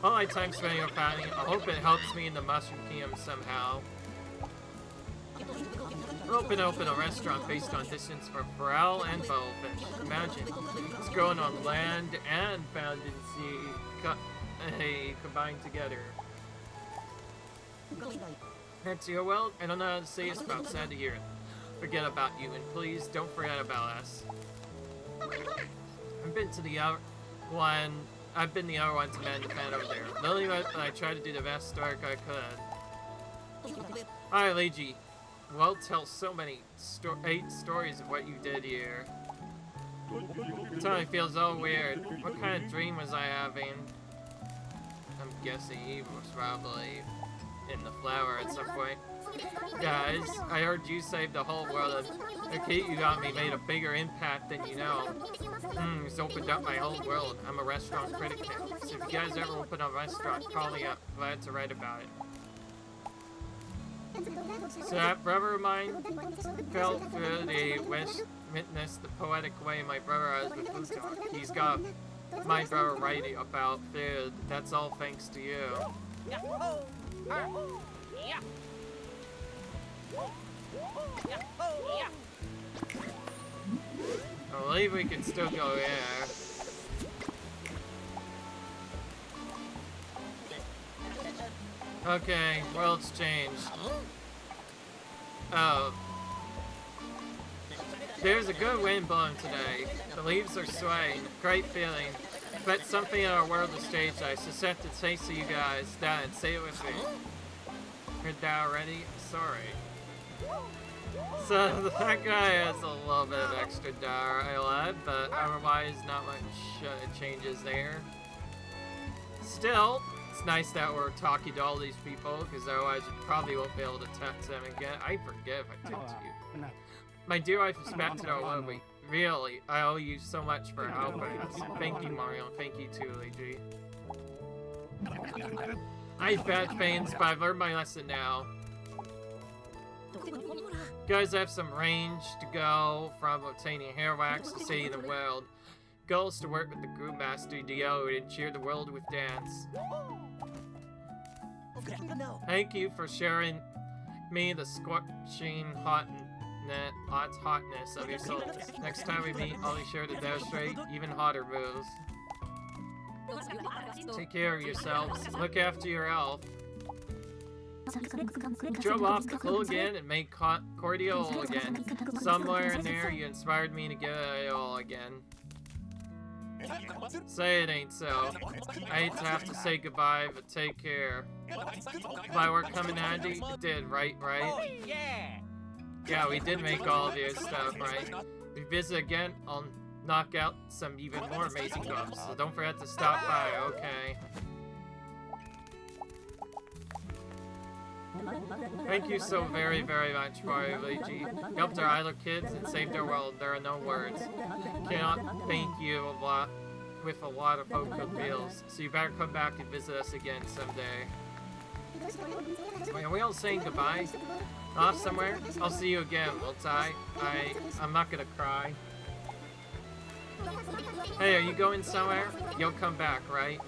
All my time spending on finding, I hope it helps me in the Mushroom Kingdom somehow. Open a restaurant based on distance for Pharrell and Bowfish. Imagine, it's growing on land and found in sea, combined together. That's your world? I don't know how to say it's about sad to hear it. Forget about you, and please don't forget about us. I've been the other one to mend the fan over there. Literally, I tried to do the best story I could. Hi, Luigi. Well, tell so many 8 stories of what you did here. It totally feels all weird. What kind of dream was I having? I'm guessing he was probably in the flower at some point. Guys, I heard you saved the whole world. The key you got me made a bigger impact than you know. It's opened up my whole world. I'm a restaurant critic now. So if you guys ever open a restaurant, call me up. Glad to write about it. So that brother of mine felt through the witness the poetic way my brother has with food talk. He's got my brother writing about food. That's all thanks to you. I believe we can still go there. Okay, world's changed. Oh. There's a good wind blowing today. The leaves are swaying. Great feeling. But something in our world has changed. I suspect to taste of you guys. Dad, say it with me. Heard that already? Sorry. So that guy has a little bit of extra dialogue, but otherwise not much changes there. Still, it's nice that we're talking to all these people, because otherwise you probably won't be able to touch them again. I forget if I talked to you. My dear wife is back to our lovely. Really, I owe you so much for helping us. Thank you, Mario. Thank you too, Luigi. I have bad fans, but I've learned my lesson now. Guys have some range to go from obtaining hair wax to saving the world. Goal is to work with the Groove Master Dio and cheer the world with dance. Thank you for sharing me the scorching hotness of your souls. Next time we meet, I'll be sure to demonstrate even hotter moves. Take care of yourselves. Look after your elf. Drove off the pool again and made Concordia Isles again. Somewhere in there, you inspired me to get it all again. Say it ain't so. I hate to have to say goodbye, but take care. My work come in handy? It did, right? Yeah, we did make all of your stuff, right? If we visit again, I'll knock out some even more amazing gums, so don't forget to stop by, okay? Thank you so very, very much, Mario Luigi. You helped our island kids and saved our world. There are no words. Cannot thank you a lot with a lot of Pokebills, so you better come back and visit us again someday. Wait, are we all saying goodbye? Off somewhere? I'll see you again, won't I? I'm not gonna cry. Hey, are you going somewhere? You'll come back, right?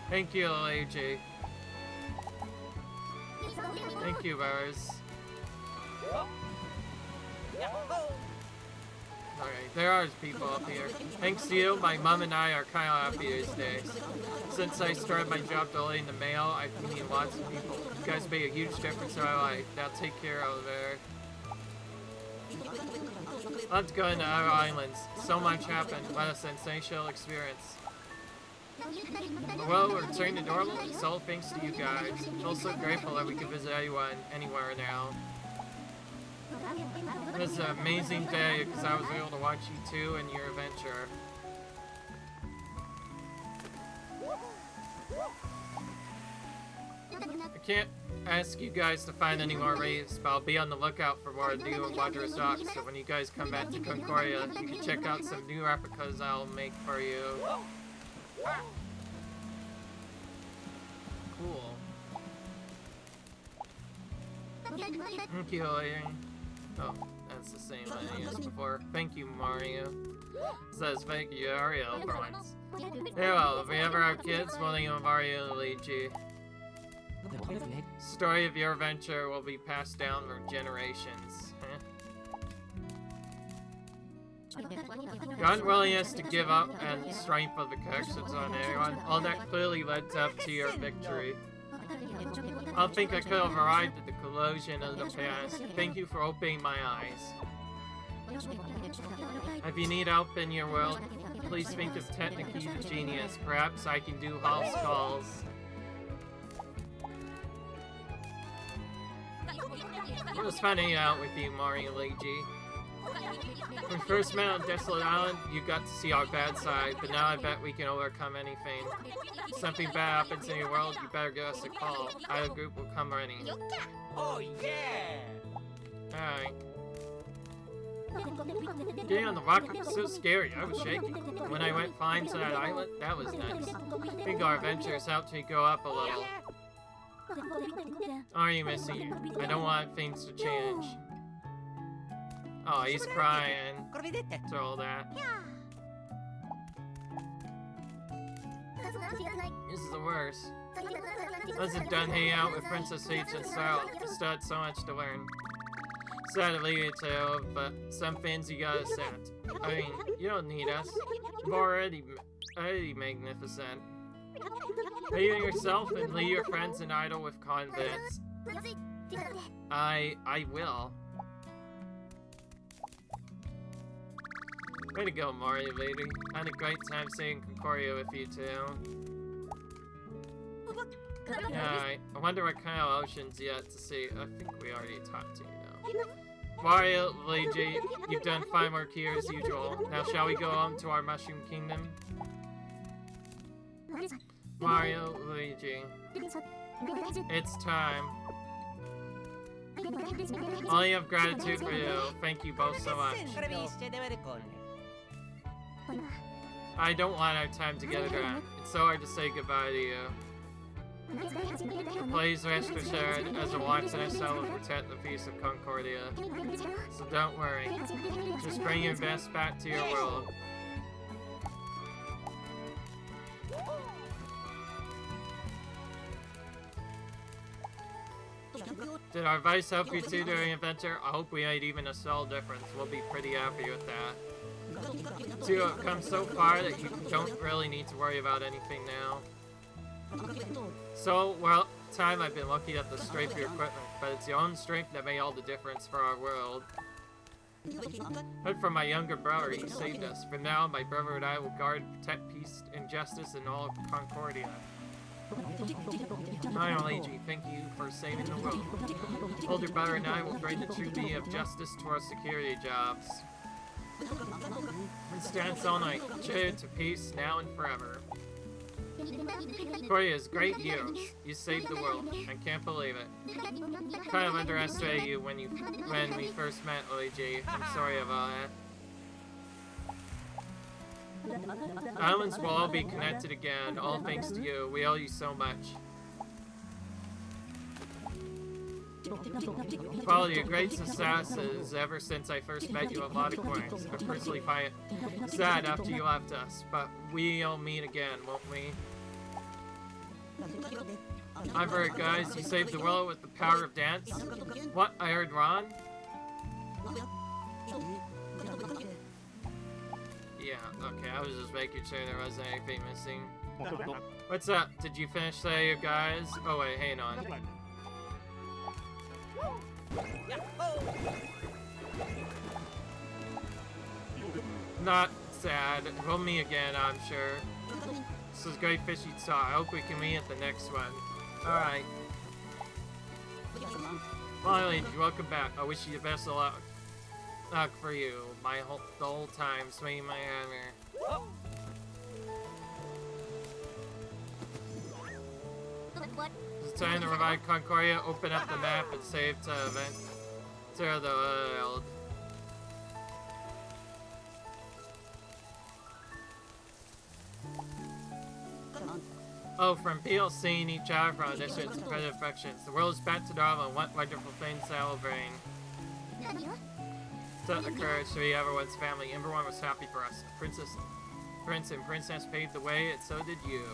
Thank you, Luigi. Thank you, Bars. Alright, there are people up here. Thanks to you, my mom and I are kind of happy these days. Since I started my job delivering the mail, I've meeting lots of people. You guys made a huge difference in my life. Now take care over there. Let's go into our islands. So much happened. What a sensational experience. Well, we're returning to normal. It's all thanks to you guys. I feel so grateful that we can visit anyone, anywhere now. It was an amazing day because I was able to watch you two and your adventure. I can't ask you guys to find any more raves, but I'll be on the lookout for more new and wondrous rocks, so when you guys come back to Concordia, you can check out some new replicas I'll make for you. Cool. Thank you, Lane. Oh, that's the same I used before. Thank you, Mario. It says thank you, Ariel, for once. Hey, well, if we ever have kids, we'll name them Mario Luigi. Story of your adventure will be passed down for generations. Your unwillingness to give up and the strength of the connections on everyone, all that clearly led up to your victory. I don't think I could have arrived at the conclusion of the past. Thank you for opening my eyes. If you need help in your world, please think of Technically the Genius. Perhaps I can do house calls. It was fun hanging out with you, Mario Luigi. When we first met on Desolate Island, you got to see our bad side, but now I bet we can overcome anything. If something bad happens in your world, you better give us a call. Our group will come ready. Oh yeah! Alright. Getting on the rocket was so scary, I was shaking. When I went flying to that island, that was nice. I think our adventures helped me go up a little. Are you missing you? I don't want things to change. Oh, he's crying. After all that. This is the worst. I wasn't done hanging out with Princess Peach and Style. I still had so much to learn. Sad to leave you to, but some things you gotta accept. I mean, you don't need us. You're already magnificent. Be yourself and leave your friends and idle with confidence. I will. Way to go, Mario lady. I had a great time seeing Concordia with you too. Yeah, I wonder what kind of oceans yet to see. I think we already talked to you now. Mario, Luigi, you've done fine work here as usual. Now shall we go home to our Mushroom Kingdom? Mario, Luigi. It's time. Only have gratitude for you. Thank you both so much. I don't want our time together to end. It's so hard to say goodbye to you. Please rest assured, as a watch and I will protect the peace of Concordia. So don't worry. Just bring your best back to your world. Did our advice help you two during adventure? I hope we made even a small difference. We'll be pretty happy with that. You have come so far that you don't really need to worry about anything now. So, well, time I've been looking at the strength of your equipment, but it's your own strength that made all the difference for our world. Heard from my younger brother, he saved us. From now on, my brother and I will guard and protect peace and justice in all of Concordia. Mario Luigi, thank you for saving the world. Older brother and I will bring the true meaning of justice to our security jobs. And stands all night, cheer to peace now and forever. Concordia's great heroes. You saved the world. I can't believe it. Kind of underestimated you when we first met, Luigi. I'm sorry about that. The islands will all be connected again, all thanks to you. We owe you so much. Followed your great successes ever since I first met you at Coins. I personally find it sad after you left us, but we'll meet again, won't we? I've heard, guys, you saved the world with the power of dance. What? I heard Ron? Yeah, okay, I was just making sure there wasn't anything missing. What's up? Did you finish say you guys? Oh wait, hang on. Not sad. We'll meet again, I'm sure. This is great fish you saw. I hope we can meet at the next one. Alright. Finally, welcome back. I wish you the best of luck. Luck for you. The whole time, swinging my hammer. It's time to revive Concordia, open up the map, and save to event to the world. Oh, from people seeing each other from auditions and credit affections. The world is back to normal, and what wonderful things celebrating. Took the courage to be everyone's family. Everyone was happy for us. Prince and Princess paved the way, and so did you.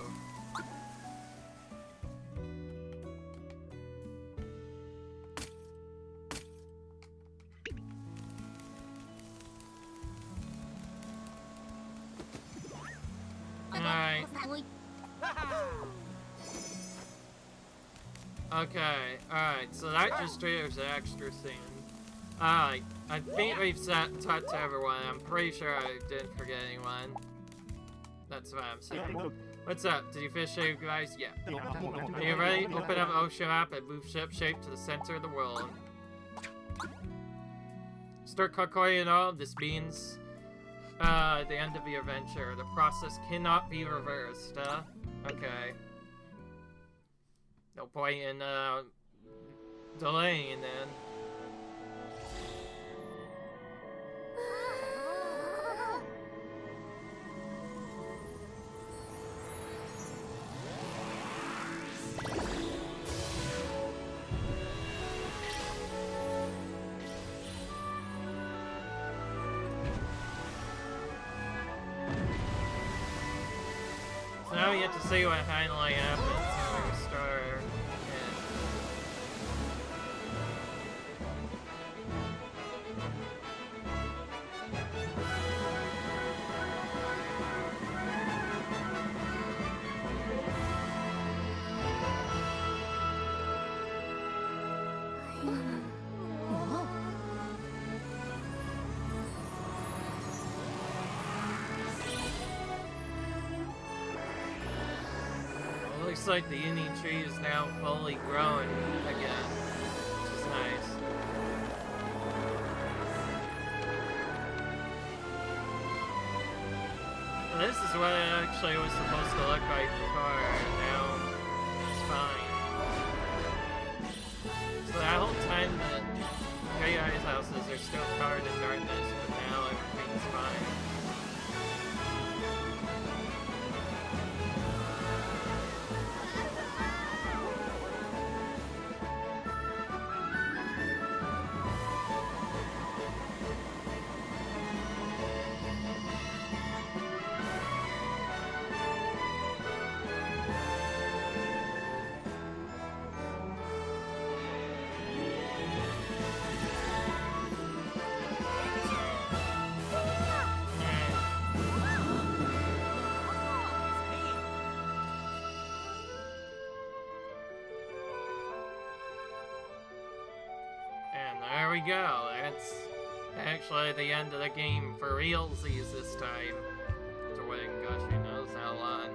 Alright. Okay, alright, so that just triggers an extra scene. Alright, I think we've talked to everyone. I'm pretty sure I didn't forget anyone. That's what I'm saying. What's up? Did you finish you guys? Yeah. Are you ready? Open up Ocean Map and move ship shape to the center of the world. Start Concordia and all. This means the end of the adventure. The process cannot be reversed, Okay. No point in delaying then. So now we have to see what finally happens when we start. Looks like the Indian tree is now fully grown again, which is nice. And this is what it actually was supposed to look like before, and now it's fine. So that whole time the Great Ice houses are still covered in darkness, but now everything's fine. There we go. That's actually the end of the game for realsies this time. To win, gosh, who knows how long.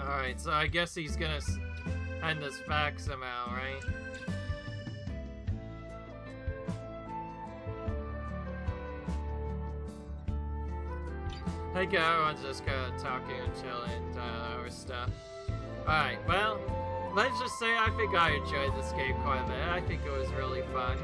Alright, so I guess he's gonna send us back somehow, right? I think everyone's just kind of talking and chilling, our stuff. Alright, well, let's just say I think I enjoyed this game quite a bit. I think it was really fun.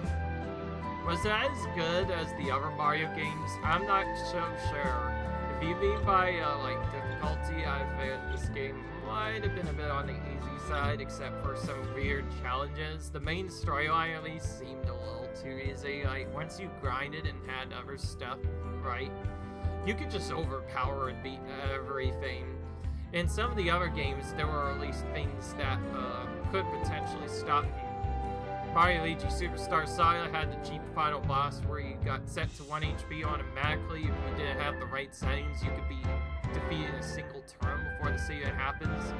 Was it as good as the other Mario games? I'm not so sure. If you mean by, like, difficulty, I think this game might have been a bit on the easy side, except for some weird challenges. The main storyline, at least, seemed a little too easy. Like, once you grinded and had other stuff right, you could just overpower and beat everything. In some of the other games, there were at least things that could potentially stop you. Mario Luigi Superstar Saga had the cheap final boss where you got set to 1 HP automatically. If you didn't have the right settings, you could be defeated in a single turn before the save happens.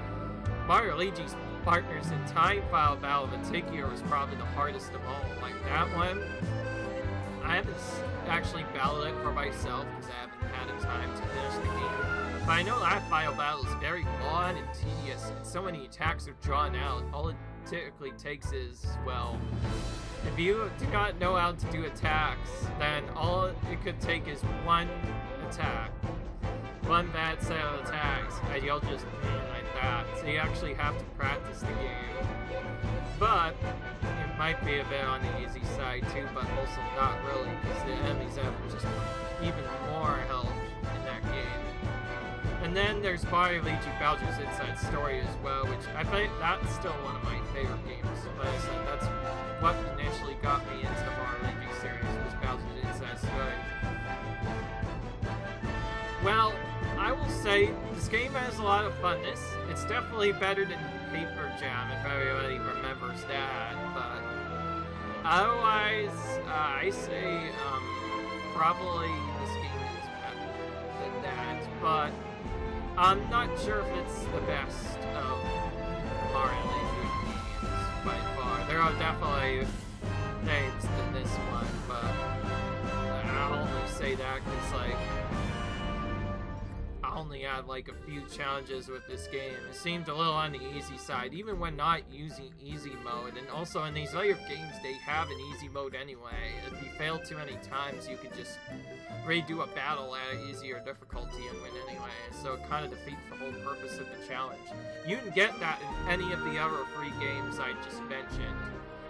Mario Luigi's partners in Time File Battle of Antiquia was probably the hardest of all. Like that one, I haven't actually battled it for myself because I haven't had a time to finish the game. But I know that final battle is very long and tedious, and so many attacks are drawn out. All it typically takes is, well, if you do not know how to do attacks, then all it could take is one attack. One bad set of attacks, and you'll just like that. So you actually have to practice the game. But it might be a bit on the easy side too, but also not really, because the enemies have just even more health in that game. And then there's Mario Luigi Bowser's Inside Story as well, which I think that's still one of my favorite games. Like I said, that's what initially got me into the Mario Luigi series, was Bowser's Inside Story. Well, I will say, this game has a lot of funness. It's definitely better than Paper Jam, if everybody remembers that, but otherwise, I say, probably this game is better than that, but I'm not sure if it's the best of Mario Luigi games by far. There are definitely names than this one, but I'll only say that because, like, I only had like a few challenges with this game. It seemed a little on the easy side, even when not using easy mode. And also in these later games, they have an easy mode anyway. If you fail too many times, you could just redo a battle at an easier difficulty and win anyway. So it kind of defeats the whole purpose of the challenge. You can get that in any of the other free games I just mentioned.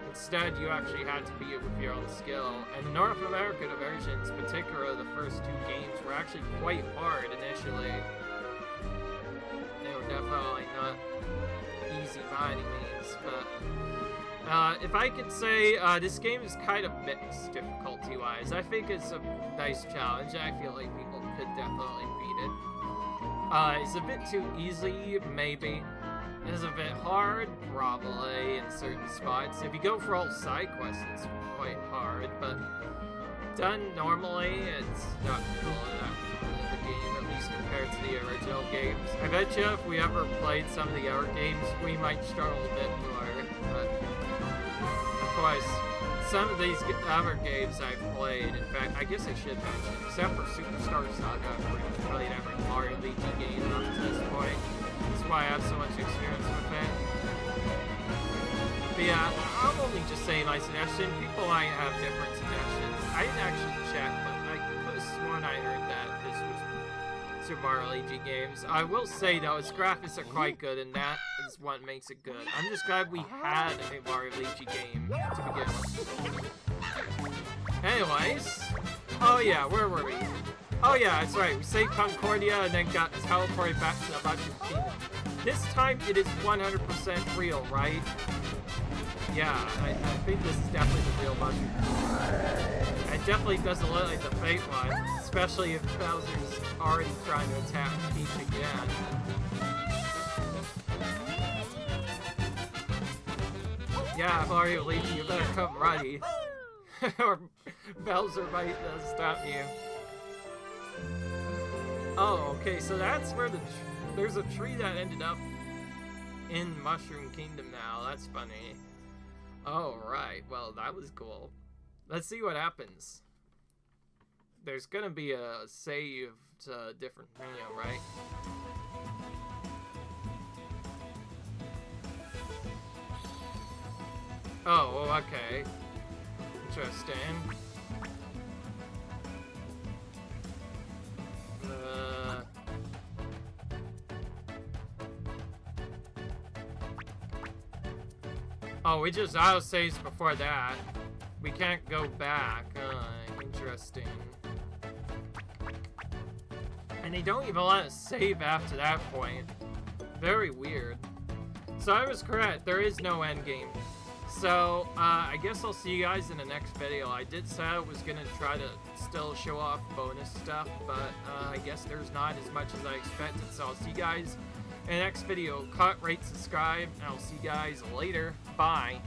Instead, you actually had to beat it with your own skill. And the North American versions, particularly the first two games, were actually quite hard initially. They were definitely not easy by any means, but if I could say, this game is kind of mixed difficulty-wise. I think it's a nice challenge. I feel like people could definitely beat it. It's a bit too easy, maybe. It's a bit hard, probably, in certain spots. If you go for all side quests, it's quite hard, but done normally, it's not really that cool of a game, at least compared to the original games. I bet you if we ever played some of the other games, we might struggle a bit more, but of course, some of these other games I've played, in fact, I guess I should mention, except for Superstar Saga, I've pretty much played every Mario Luigi game up to this point. That's why I have so much experience with it. But yeah, I'll only just say my suggestion. People might have different suggestions. I didn't actually check, but I could have sworn I heard that this was Super Mario Luigi games. I will say though, its graphics are quite good, and that is what makes it good. I'm just glad we had a Mario Luigi game to begin with. Anyways, oh yeah, where were we? Oh yeah, that's right, we saved Concordia and then got teleported back to the Mushroom Kingdom. This time it is 100% real, right? Yeah, I think this is definitely the real Mushroom Kingdom. It definitely doesn't look like the Fate one, especially if Bowser's already trying to attack Peach again. Yeah, Mario Luigi, you better come ready. Or Bowser might stop you. Oh, okay, so that's where there's a tree that ended up in Mushroom Kingdom now. That's funny. Oh, right. Well, that was cool. Let's see what happens. There's gonna be a save to a different video, right? Oh, well, okay. Interesting. Oh, we just auto-saves before that. We can't go back. Interesting. And they don't even let us save after that point. Very weird. So I was correct. There is no end game. So, I guess I'll see you guys in the next video. I did say I was gonna try to still show off bonus stuff, but I guess there's not as much as I expected. So I'll see you guys in the next video. Cut, rate, subscribe, and I'll see you guys later. Bye.